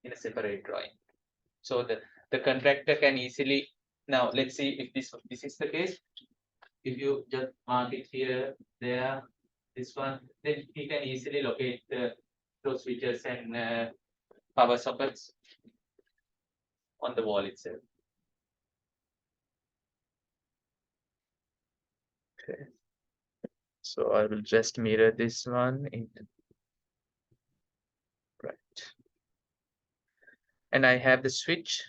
in a separate drawing. So the contractor can easily, now let's see if this is the case. If you just mark it here, there, this one, then he can easily locate those switches and power sockets on the wall itself. Okay. So I will just mirror this one in right. And I have the switch.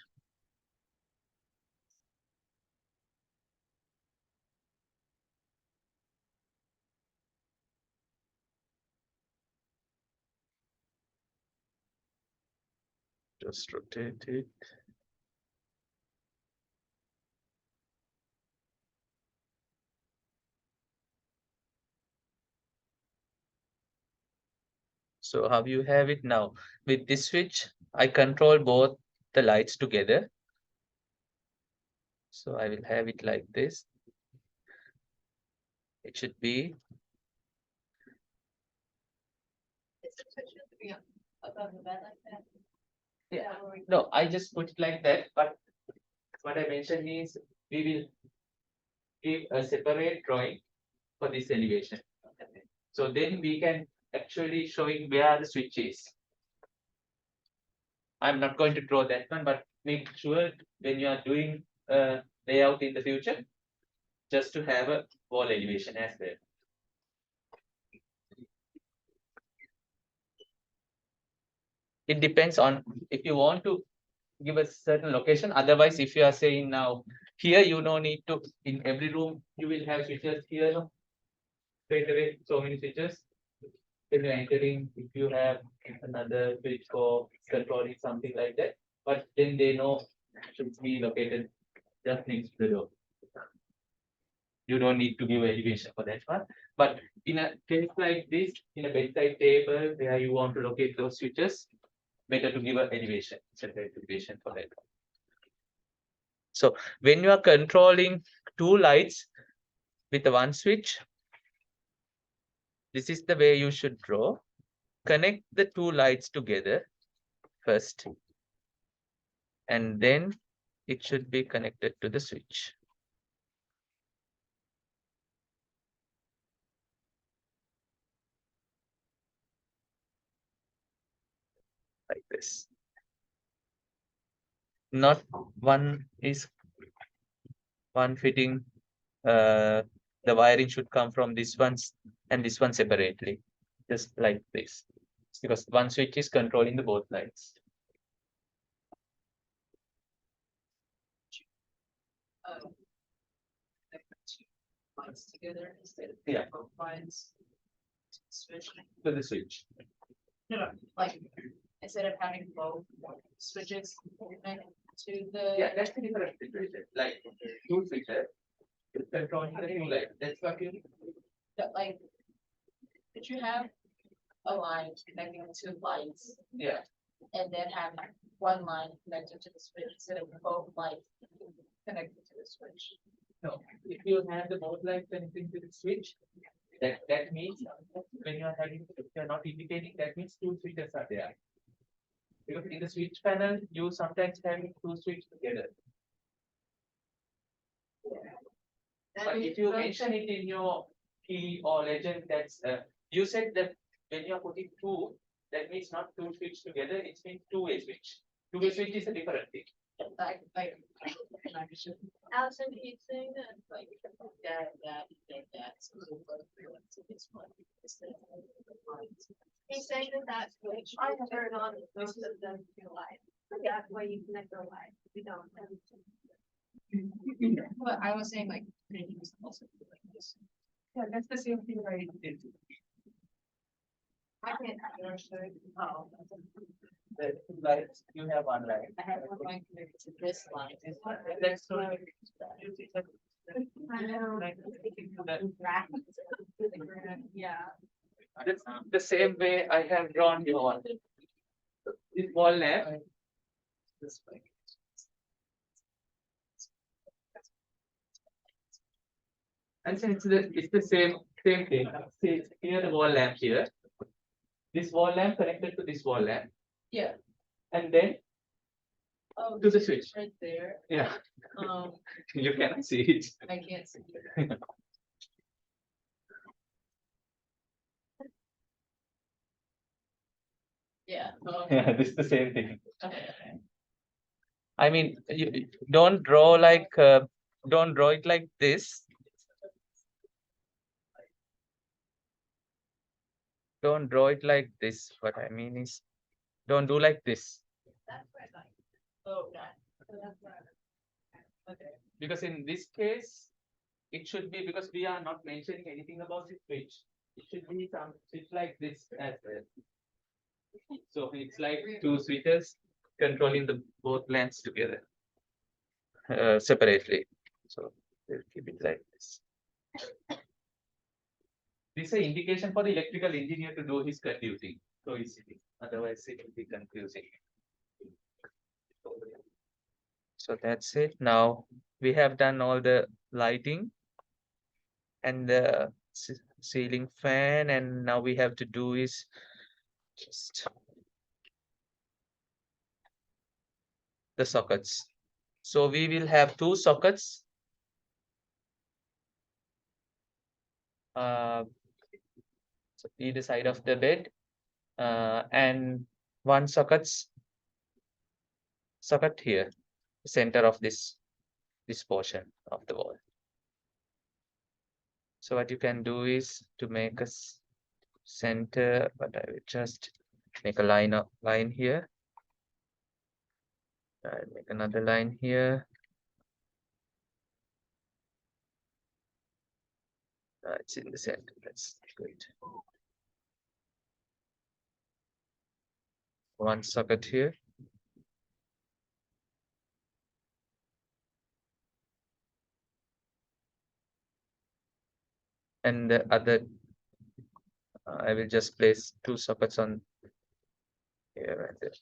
Just rotate it. So how you have it now? With this switch, I control both the lights together. So I will have it like this. It should be. Is the switch supposed to be above the bed like that? Yeah. No, I just put it like that. But what I mentioned is we will give a separate drawing for this elevation. So then we can actually showing where the switch is. I'm not going to draw that one, but make sure when you are doing layout in the future, just to have a wall elevation as well. It depends on if you want to give a certain location. Otherwise, if you are saying now here, you don't need to, in every room, you will have switches here, no? Straight away, so many switches. When you're entering, if you have another switch for controlling something like that, but then they know should be located just next to the door. You don't need to give elevation for that one. But in a case like this, in a bedside table where you want to locate those switches, better to give an elevation, separate elevation for that. So when you are controlling two lights with the one switch, this is the way you should draw. Connect the two lights together first, and then it should be connected to the switch. Like this. Not one is one fitting. The wiring should come from this one's and this one separately, just like this, because one switch is controlling the both lights. Um, like two lines together instead of Yeah. both lines. switch, to the switch. no, like, instead of having both switches connected to the. Yeah, that's the different situation. Like two switches, controlling the two lights. That's what you. But like, could you have a line connecting the two lights Yeah. and then have one line connected to the switch instead of both lights connected to the switch? No, if you have the both lights connecting to the switch, that means when you are having, if you are not indicating, that means two switches are there. Because in the switch panel, you sometimes have two switches together. But if you mention it in your key or legend, that's you said that when you are putting two, that means not two switches together, it means two-way switch. Two-way switch is a different thing. Like, Allison, can you saying that? like that. So this one instead of He's saying that that switch, I turn on most of them to light. That's why you connect the light. We don't. But I was saying like, maybe it's also like this. Yeah, that's the same thing I did. I can't understand. Oh. The two lights, you have one light. I have one line connected to this line. That's so. I know. Yeah. That's the same way I have drawn your one. This wall lamp. This way. And since it's the same thing. See, here the wall lamp here. This wall lamp connected to this wall lamp. Yeah. And then Oh, to the switch. right there. Yeah, Um, you cannot see it. I can't see it. Yeah. Yeah, this is the same thing. Okay. I mean, you don't draw don't draw it like this. Don't draw it like this. What I mean is, don't do like this. That's right. Oh, that. So that's right. Okay. Because in this case, it should be because we are not mentioning anything about the switch. It should be some switch like this as well. So it's like two switches controlling the both lands together separately. So we'll keep it like this. This is an indication for the electrical engineer to do his conducting so easily. Otherwise, it will be confusing. So that's it. Now we have done all the lighting and the ceiling fan, and now we have to do is just the sockets. So we will have two sockets. So either side of the bed, and one socket here, center of this portion of the wall. So what you can do is to make a center, but I will just make a line here. I'll make another line here. It's in the center. That's good. One socket here. And the other, I will just place two sockets on here and there.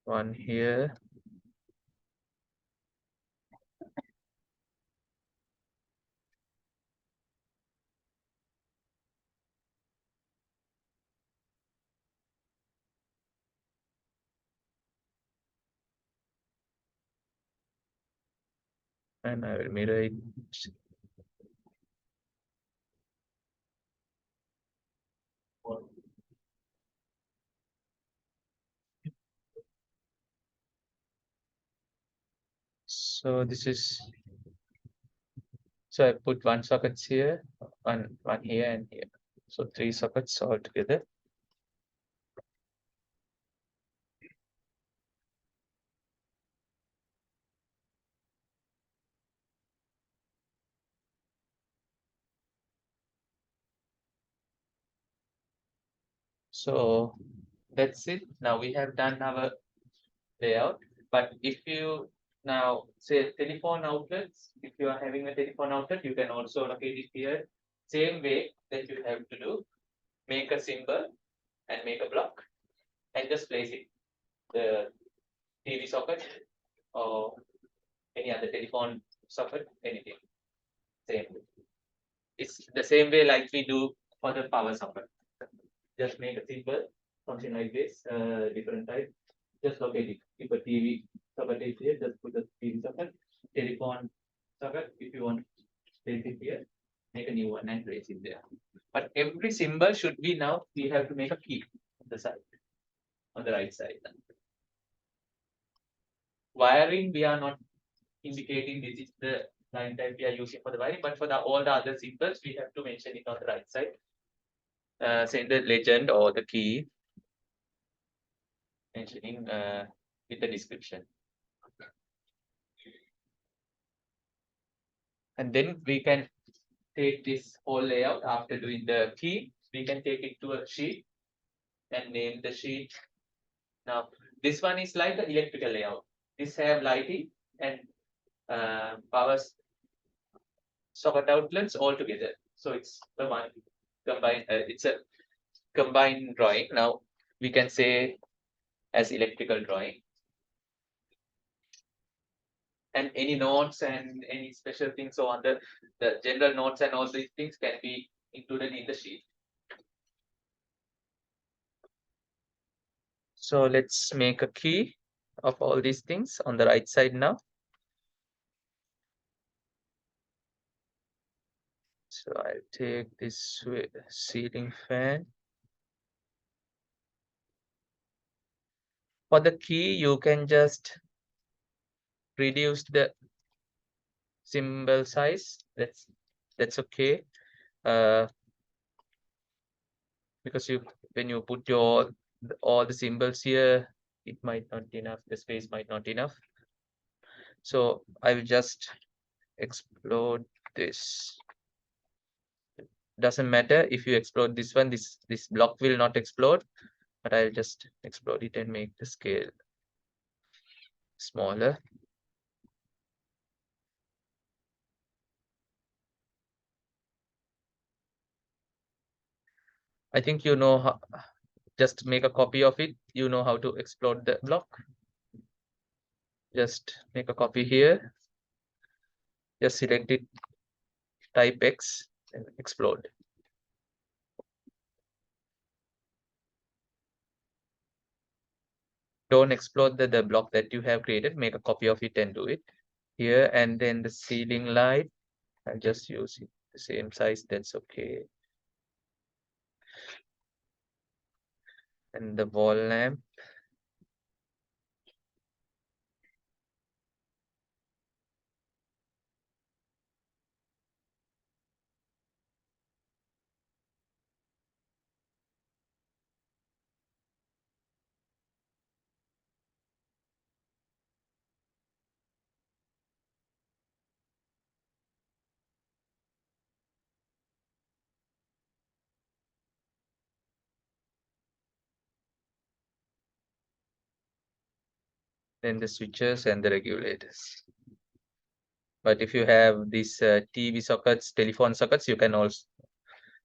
One here. And I will mirror it. So this is, so I put one socket here, one here and here. So three sockets all together. So that's it. Now we have done our layout. But if you now say telephone outlets, if you are having a telephone outlet, you can also locate it here. Same way that you have to do, make a symbol and make a block and just place it. The TV socket or any other telephone socket, anything. Same. It's the same way like we do for the power socket. Just make a symbol, something like this, different type. Just locate it. If a TV socket is here, just put the TV socket. Telephone socket, if you want to place it here, make a new one and place it there. But every symbol should be now, we have to make a key on the side, on the right side. Wiring, we are not indicating this is the line type we are using for the wiring, but for all the other symbols, we have to mention it on the right side. Say the legend or the key, mentioning with the description. And then we can take this whole layout after doing the key, we can take it to a sheet and name the sheet. Now, this one is like the electrical layout. This have lighting and power socket outlets all together. So it's the one combined, it's a combined drawing. Now we can say as electrical drawing. And any notes and any special things, so on the general notes and all these things can be included in the sheet. So let's make a key of all these things on the right side now. So I'll take this ceiling fan. For the key, you can just reduce the symbol size. That's okay. Because when you put all the symbols here, it might not enough. The space might not enough. So I will just explode this. Doesn't matter if you explode this one. This block will not explode, but I'll just explode it and make the scale smaller. I think you know how, just make a copy of it. You know how to explode the block. Just make a copy here. Just select it, type X and explode. Don't explode the block that you have created. Make a copy of it and do it here. And then the ceiling light, I'll just use it the same size. That's okay. And the wall lamp. Then the switches and the regulators. But if you have these TV sockets, telephone sockets, you can also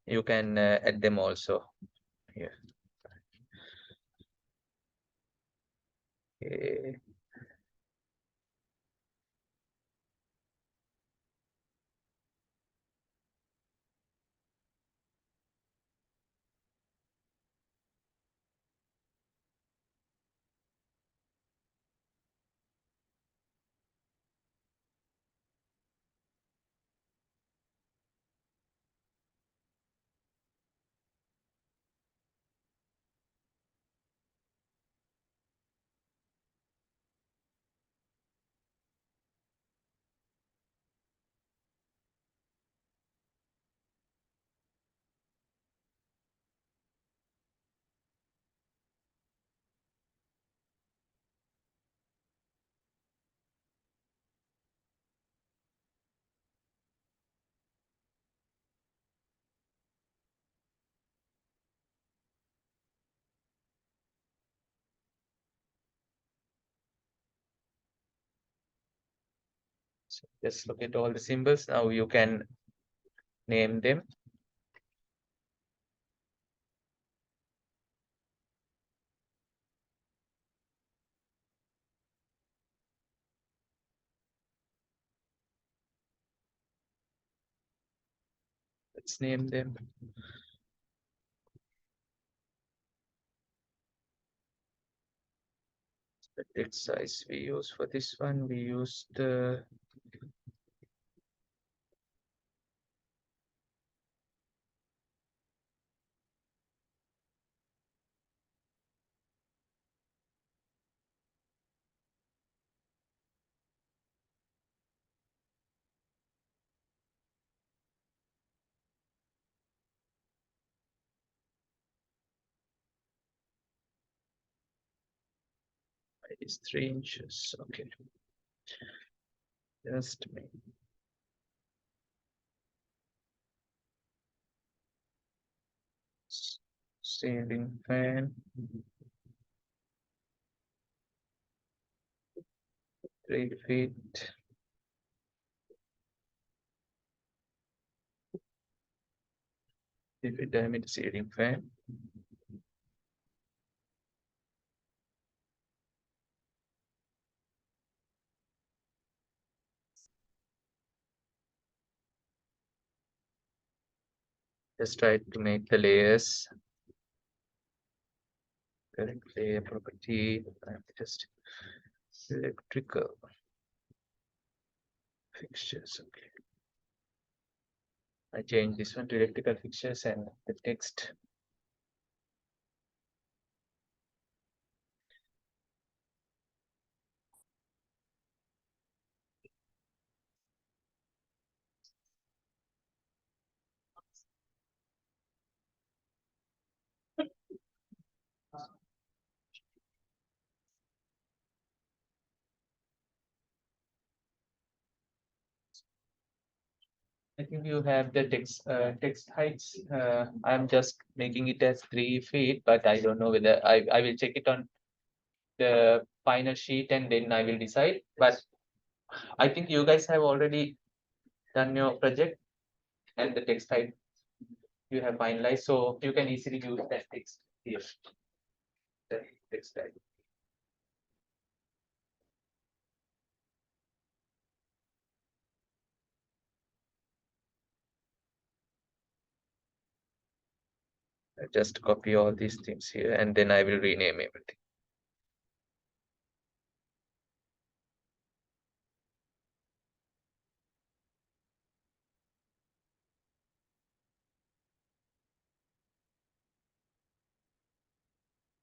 add them also here. Okay. Just look at all the symbols. Now you can name them. Let's name them. The text size we use for this one, we use the is 3 inches. Okay. Just me. Ceiling fan. 3 feet. If it diameter ceiling fan. Just try to make the layers. Correct layer property. I'm just electrical fixtures. Okay. I change this one to electrical fixtures and the text. I think you have the text heights. I'm just making it as 3 feet, but I don't know whether I will check it on the final sheet and then I will decide. But I think you guys have already done your project and the text height you have finalized, so you can easily use that text here. The text height. I just copy all these things here and then I will rename everything.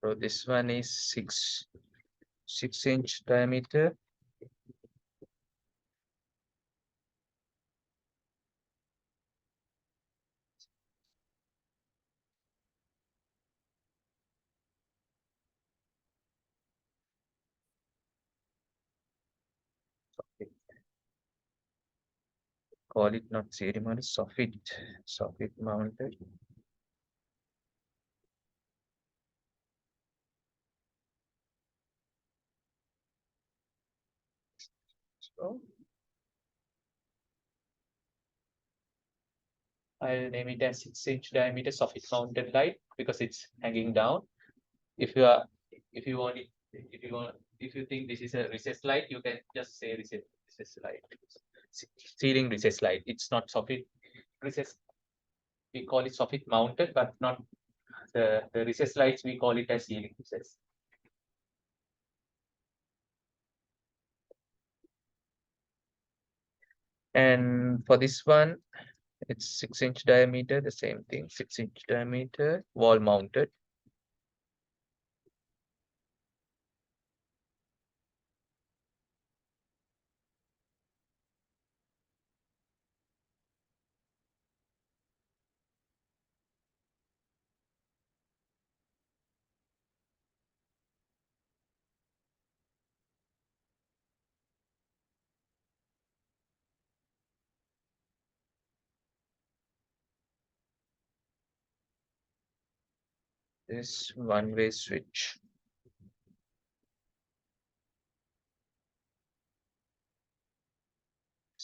So this one is 6 inch diameter. Call it not ceremony, soffit mounted. So I'll name it as 6 inch diameter soffit mounted light because it's hanging down. If you are, if you want it, if you think this is a recessed light, you can just say recessed light. Ceiling recessed light. It's not soffit recessed. We call it soffit mounted, but not the recessed lights. We call it as ceiling recessed. And for this one, it's 6 inch diameter, the same thing, 6 inch diameter, wall mounted. This one-way switch.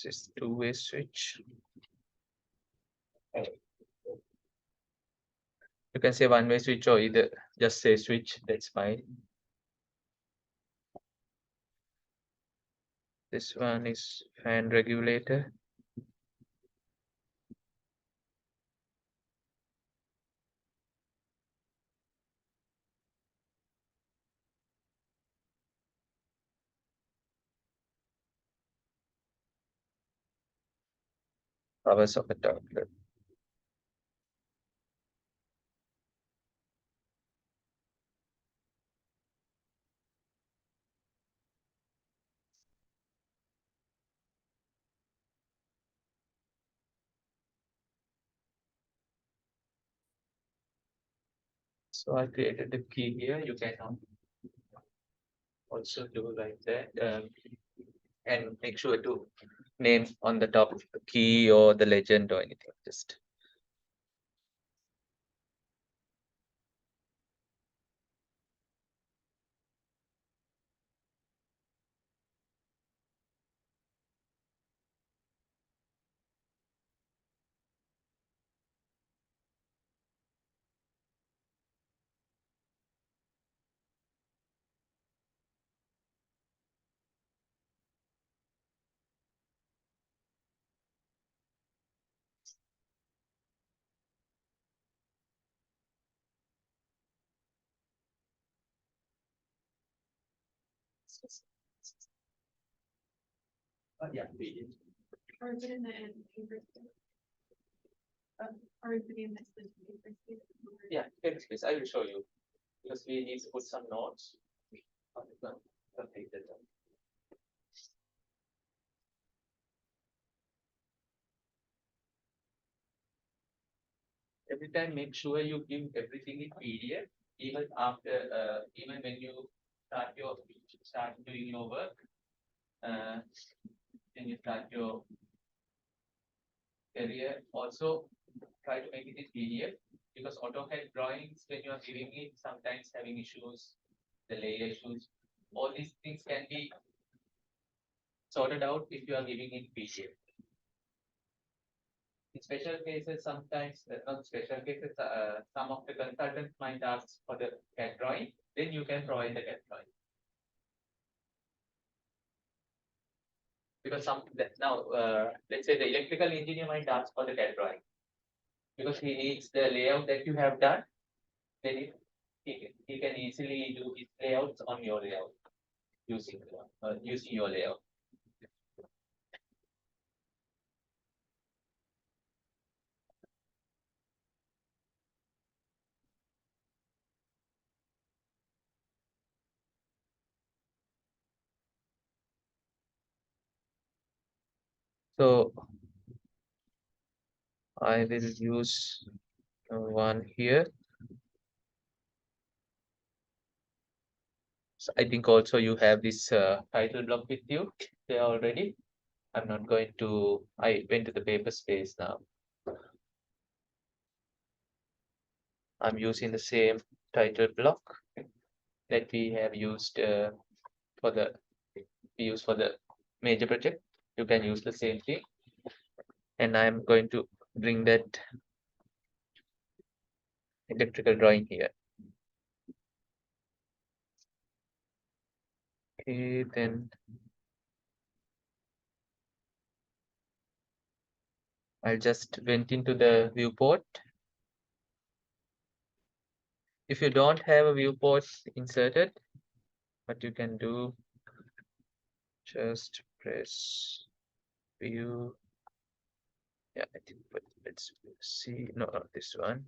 This is two-way switch. You can say one-way switch or either just say switch, that's fine. This one is fan regulator. Power socket outlet. So I created the key here. You can also do like that, and make sure to name on the top the key or the legend or anything. Just yeah, Or is it in the paper? Or is it in this paper? yeah. Please, I will show you because we need to put some notes. Complete that. Every time make sure you give everything in PDF, even after even when you start doing your work, when you start your career, also try to make it in PDF because AutoCAD drawings when you are giving it sometimes having issues, the layer issues, all these things can be sorted out if you are giving it PDF. In special cases, sometimes, not special cases, some of the consultants might ask for the CAD drawing, then you can provide the CAD drawing. Because now, let's say the electrical engineer might ask for the CAD drawing because he needs the layout that you have done. Then he can easily do his layouts on your layout using your layout. So I will use one here. So I think also you have this title block with you there already. I'm not going to, I went to the paper space now. I'm using the same title block that we have used for the major project. You can use the same thing. And I'm going to bring that electrical drawing here. Okay, then I'll just went into the viewport. If you don't have a viewport inserted, what you can do, just press view. Yeah, I think, but let's see. No, not this one.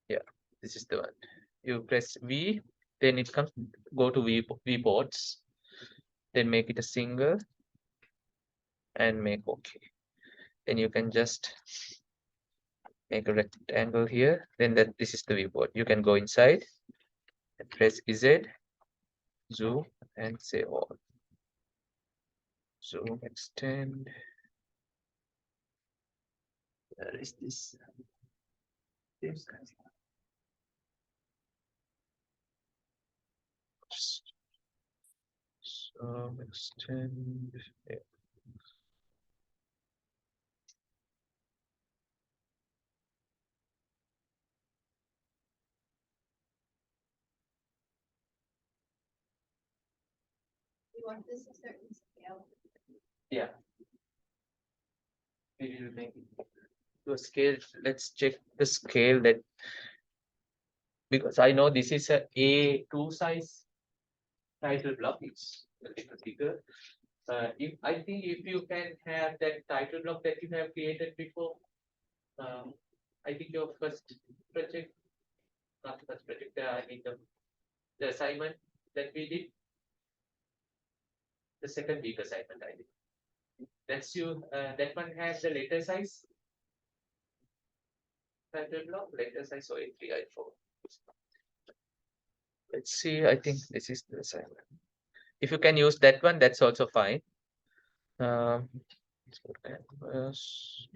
Yeah, this is the one. You press V, then it comes, go to viewports, then make it a single and make OK. Then you can just make a rectangle here. Then this is the viewport. You can go inside and press Z, zoom, and say all. Zoom, extend. Where is this? So extend. Yeah. You want this a certain scale? Yeah. We will make it to a scale. Let's check the scale that, because I know this is a A2 size title block. It's a little bigger. If I think if you can have that title block that you have created before, I think your first project, not first project, I mean the assignment that we did, the second week assignment I did. That's you. That one has the letter size. Title block, letter size, so A3, I4. Let's see. I think this is the assignment. If you can use that one, that's also fine. Let's go to canvas.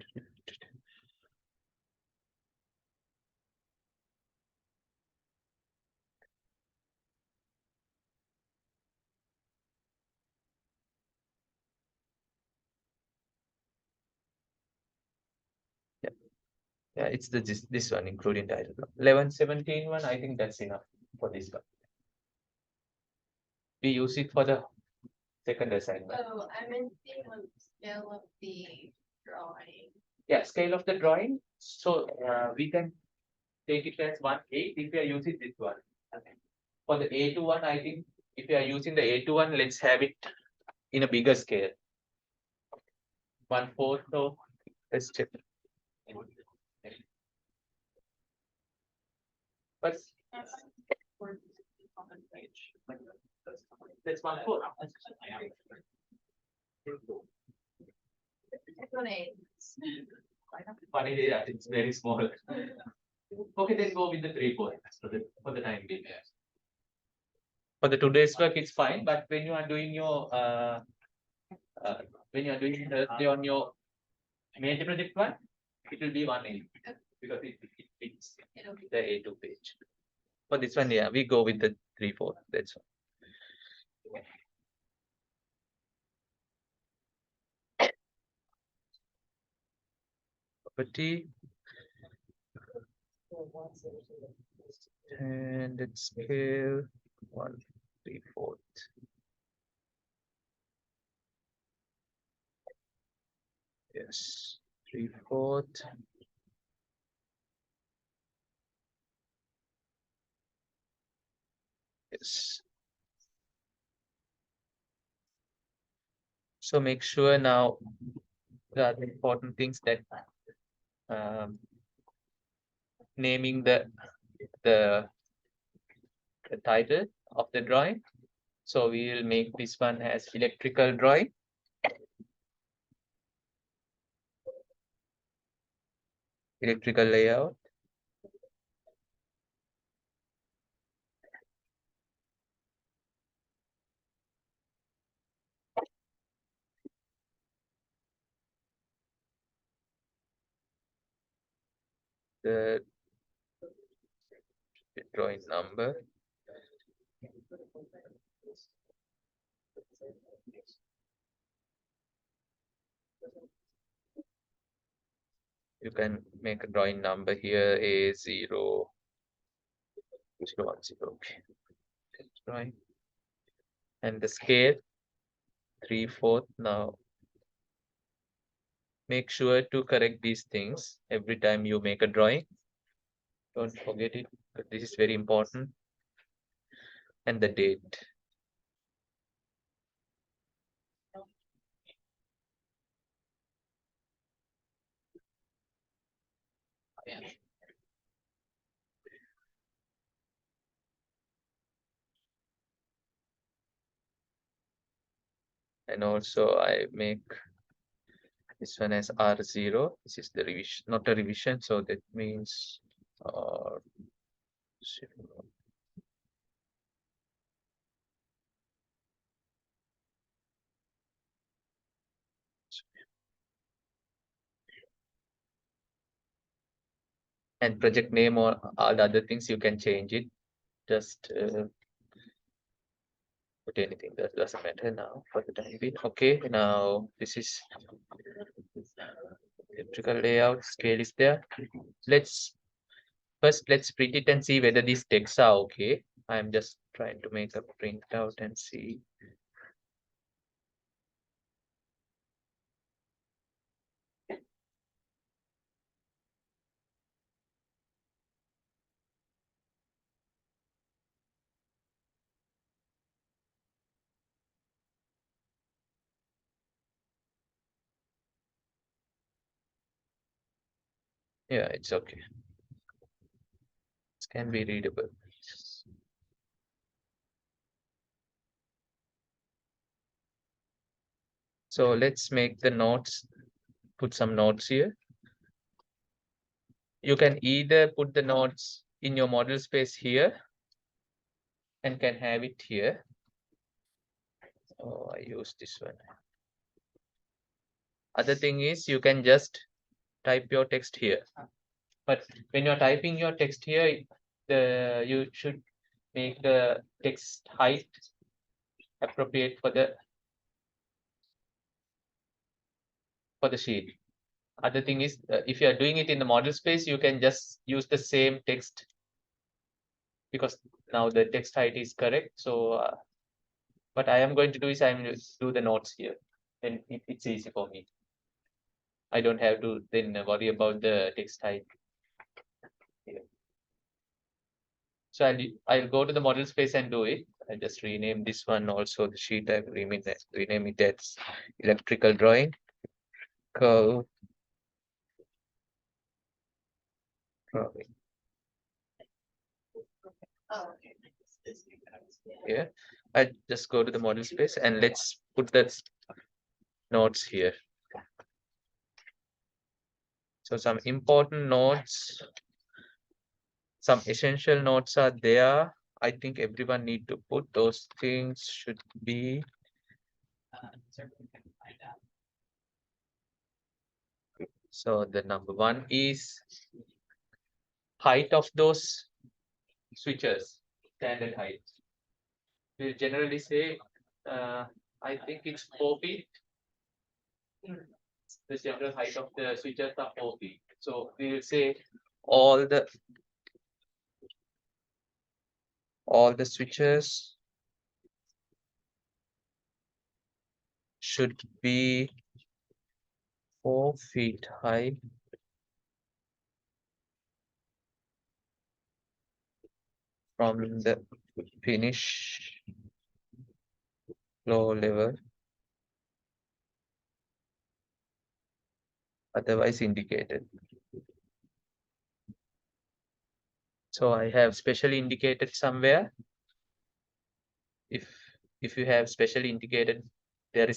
Yeah, yeah, it's this one, including title block. 11, 17 one, I think that's enough for this one. We use it for the second assignment. Oh, I meant the scale of the drawing. Yeah, scale of the drawing. So we can take it as 1/8 if we are using this one. Okay. For the A2 one, I think if you are using the A2 one, let's have it in a bigger scale. 1/4. So let's check. But that's 1/4. Funny, yeah, it's very small. Okay, then go with the 3/4 for the time being. For the today's work, it's fine, but when you are doing your when you are doing Thursday on your major project one, it will be 1/8 because it's the A2 page. For this one, yeah, we go with the 3/4. That's all. Property. And it's scale 1/3/4. Yes, 3/4. Yes. So make sure now the other important things that um, naming the the title of the drawing. So we will make this one as electrical drawing. Electrical layout. The drawing number. You can make a drawing number here, A0, 010. Okay. Drawing. And the scale 3/4. Now make sure to correct these things every time you make a drawing. Don't forget it. This is very important. And the date. And also I make this one as R0. This is the revision, not a revision. So that means R0. And project name or all the other things you can change it. Just put anything, that doesn't matter now for the time being. Okay, now this is electrical layout, scale is there. Let's print it and see whether these texts are okay. I'm just trying to make a printout and see. Yeah, it's okay. It can be readable. So let's make the notes, put some notes here. You can either put the notes in your model space here and can have it here. Oh, I use this one. Other thing is you can just type your text here. But when you're typing your text here, you should make the text height appropriate for the sheet. Other thing is, if you are doing it in the model space, you can just use the same text because now the text height is correct. So what I am going to do is I'm going to do the notes here. Then it's easy for me. I don't have to then worry about the text height here. So I'll go to the model space and do it. I just rename this one also the sheet. I rename it as electrical drawing curve drawing. Oh, okay. Yeah, I just go to the model space and let's put the notes here. So some important notes, some essential notes are there. I think everyone need to put those things should be. So the number one is height of those switches, standard height. We generally say, I think it's 4 feet. The general height of the switches are 4 feet. So we will say all the switches should be 4 feet high from the finish floor level, otherwise indicated. So I have specially indicated somewhere. If you have specially indicated there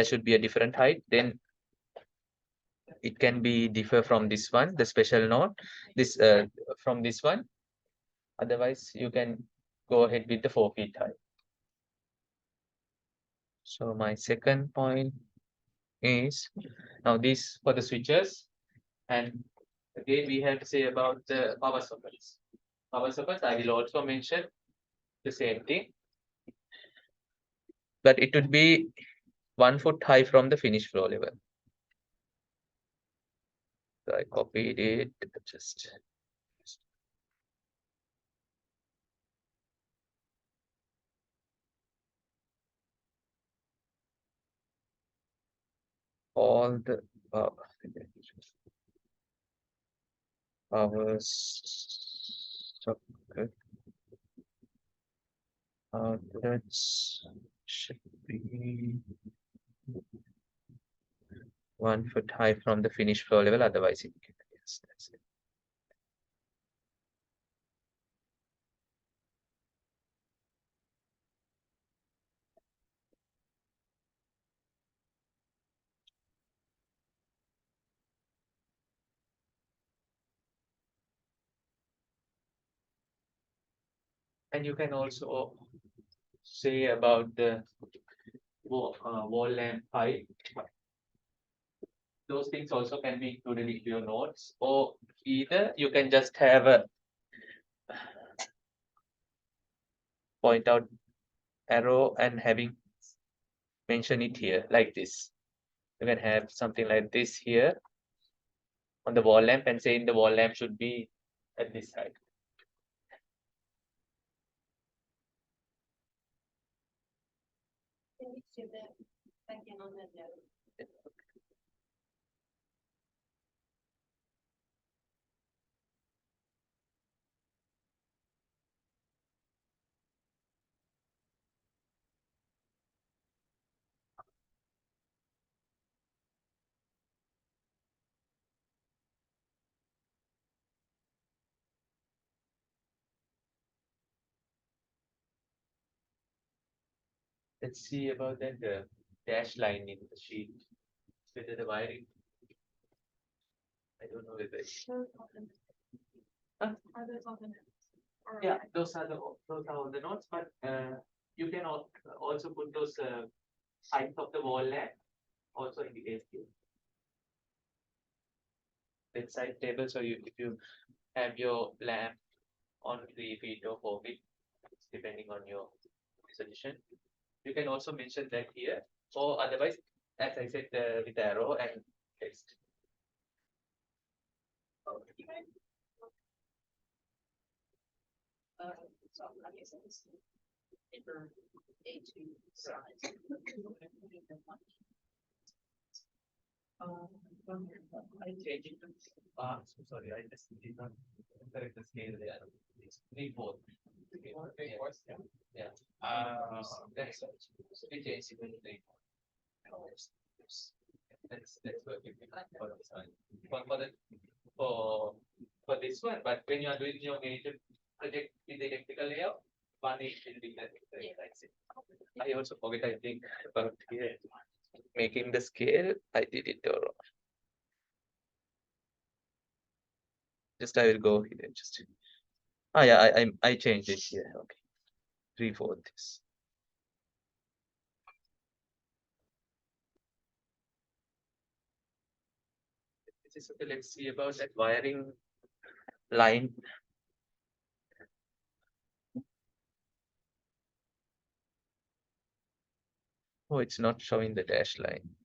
should be a different height, then it can be differ from this one, the special note, this from this one. Otherwise, you can go ahead with the 4 feet high. So my second point is now this for the switches, and again we have to say about the power sockets. Power sockets, I will also mention the same thing, but it would be 1 foot high from the finished floor level. So I copied it, just all the power socket outlets should be 1 foot high from the finished floor level, otherwise indicated. Yes, that's it. And you can also say about the wall lamp height. Those things also can be included in your notes, or either you can just have a point out arrow and having mention it here like this. You can have something like this here on the wall lamp and saying the wall lamp should be at this side. Can you see that second on that note? Let's see about that the dash line in the sheet. Whether the wiring. I don't know whether it's. Those are the- Huh? Are those all the notes? Or- Yeah, those are all the notes, but you can also put those height of the wall lamp also indicates the bedside table. So if you have your lamp on 3 feet or 4 feet, depending on your suggestion, you can also mention that here. Or otherwise, as I said, with arrow and text. So I guess it's paper A2 size. I changed it. So sorry, I just did not correct the scale there. It's 3/4. 3/4. Yeah. That's we changed it to 3/4. That's working for this one. For this one, but when you are doing your major project with the electrical layout, one is will be like it. I also forget, I think, about here. Making the scale, I did it all wrong. Just I will go here. Just yeah, I changed it here. Okay, 3/4 this. This is okay. Let's see about that wiring line. Oh, it's not showing the dash line.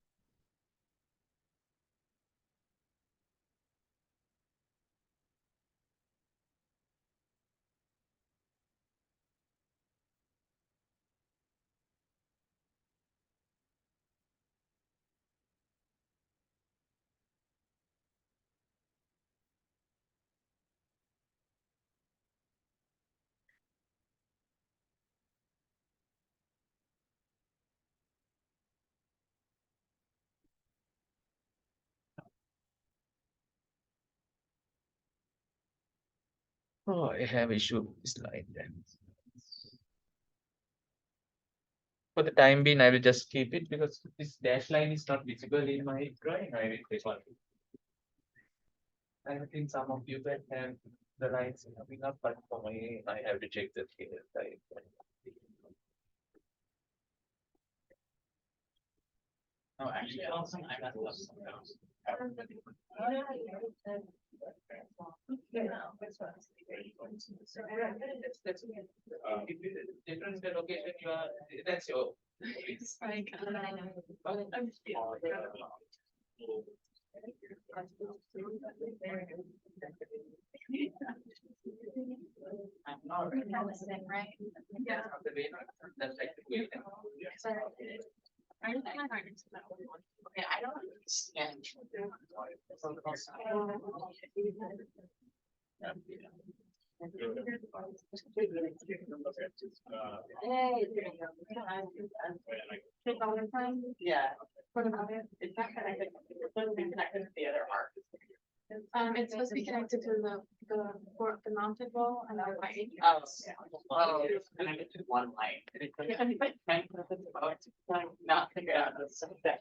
Oh, I have issue with this line then. For the time being, I will just keep it because this dash line is not visible in my drawing. I will take one. I think some of you can have the lines coming up, but for me, I have to check the scale. No, actually, also, I got something else. Different the location you are, that's your. It's like, I'm not really. Right? Yeah. That's like the way. Okay, I don't understand. Yeah. It's not connected. It's supposed to be connected to the other arc. It's supposed to be connected to the mounted wall and the light. Oh, well, it's connected to one light. Not figure out the stuff that.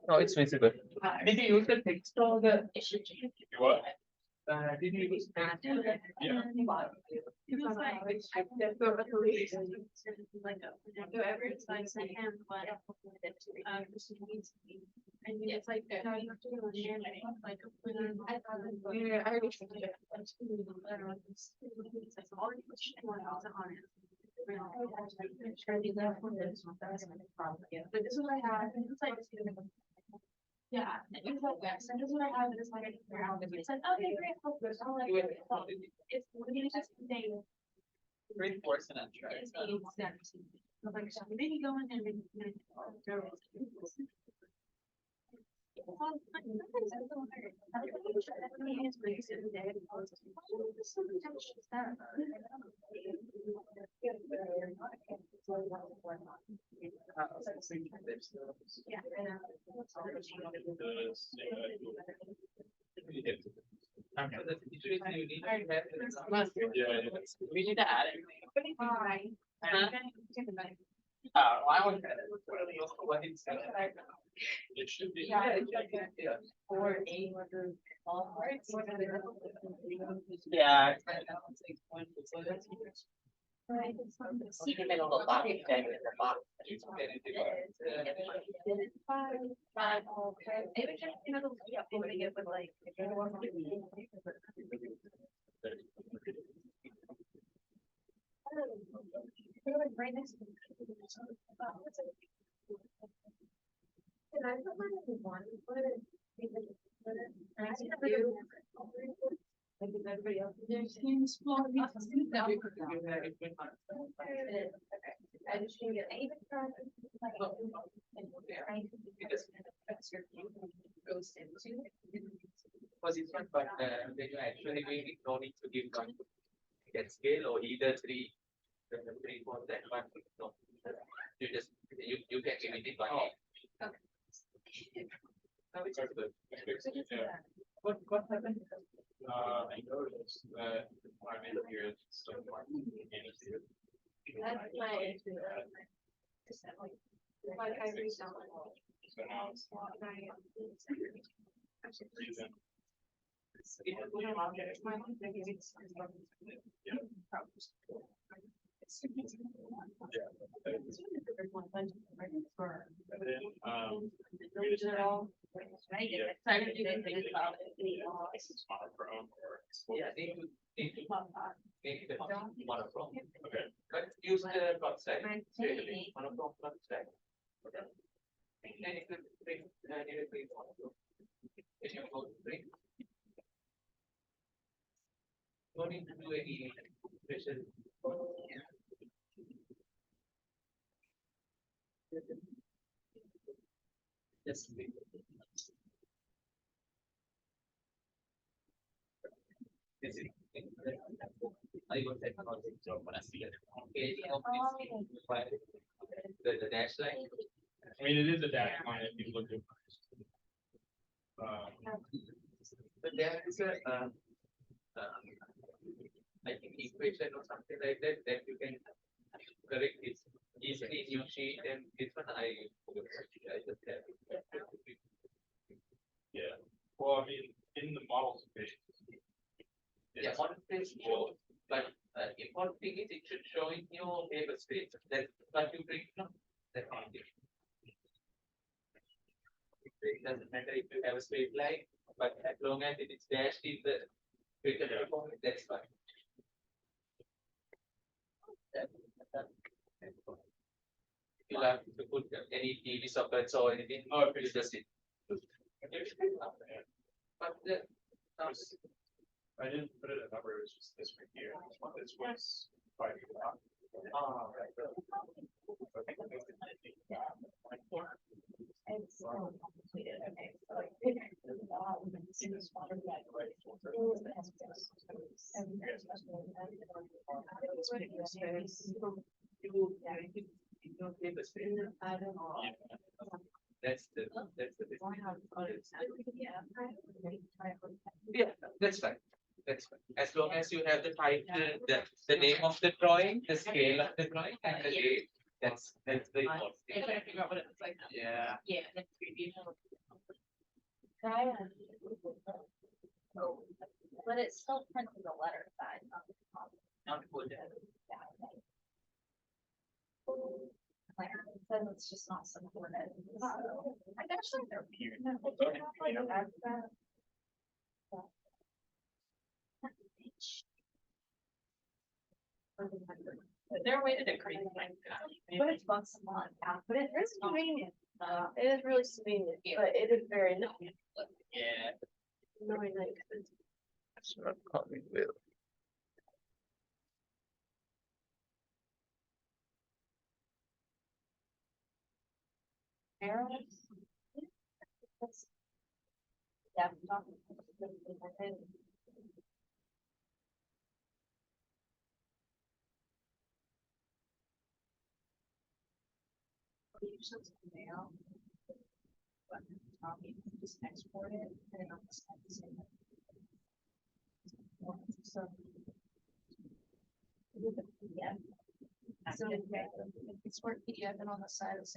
No, it's visible. Did you use the text or the? What? Did you use? Yeah. Whoever it's like sent him what. And it's like, no, you have to go in there, like, I already. But this is what I have, and it's like. Yeah, and it's like that, so this is what I have, and it's like, it's like, okay, great, focus, I'm like, it's, it's just, they. Reinforce and untrack. It's exact. Like, so maybe go in there and maybe. Yeah. After the situation you need to have. We need to add it. Fine. I want It should be. Yeah. Or eight. Yeah. See the middle of the box, then the box. Five, okay. Maybe just, you know, yeah, maybe it would like. Right next to. Can I put mine in one? And I see you. Like with everybody else. There's teams. Okay. I just think it even from. Goes into. Position, but then you actually really no need to give one. Get scale or either three, four, that one, no. You just, you can give it in one. Which is good. What happened? I noticed that when I'm in here, it's so far. That's my issue. Like I reached out. So now it's not. Reason. And then, we just. Monochrome or. Yeah, need to make the monochrome, Okay. but use the plot style. Monochrome plot style. Then you could bring, directly monochrome. If you go to bring. Don't need to do any special. Just wait. This is. I got technology job when I see it. Okay, the dash line. I mean, it is a dash line if you look at. But there is a, I think equation or something like that, that you can correct it easily in your sheet, and this one I just have. Yeah, well, I mean, in the models. Yeah, on page show, but important thing is it should show in your paper space, that what you bring from, that on it. It doesn't matter if you have a straight line, but as long as it is dashed in the written form, that's fine. You have to put any TV sockets or anything, or you just it. But the, I didn't put it a number, it was just this right here. This was 5 o'clock. right. That's the yeah, that's fine. That's fine. As long as you have the title, the name of the drawing, the scale of the drawing, and the date. That's the important thing. Trying to figure out what it looks like. Yeah. Yeah, that's pretty. But it's still printed the letter side, not the top. Not good. Like, it says it's just not supported. I actually they're weird. Their way to decrease like that. But it's once a month, but it is convenient. It is really convenient, but it is very annoying. Yeah. Annoying, like, expensive. It's not coming well. Arrows. Yeah. I'm talking about it. You just mail. But you can just export it and it'll just have the same. So. Yeah. So, export PDF and on the side of the same.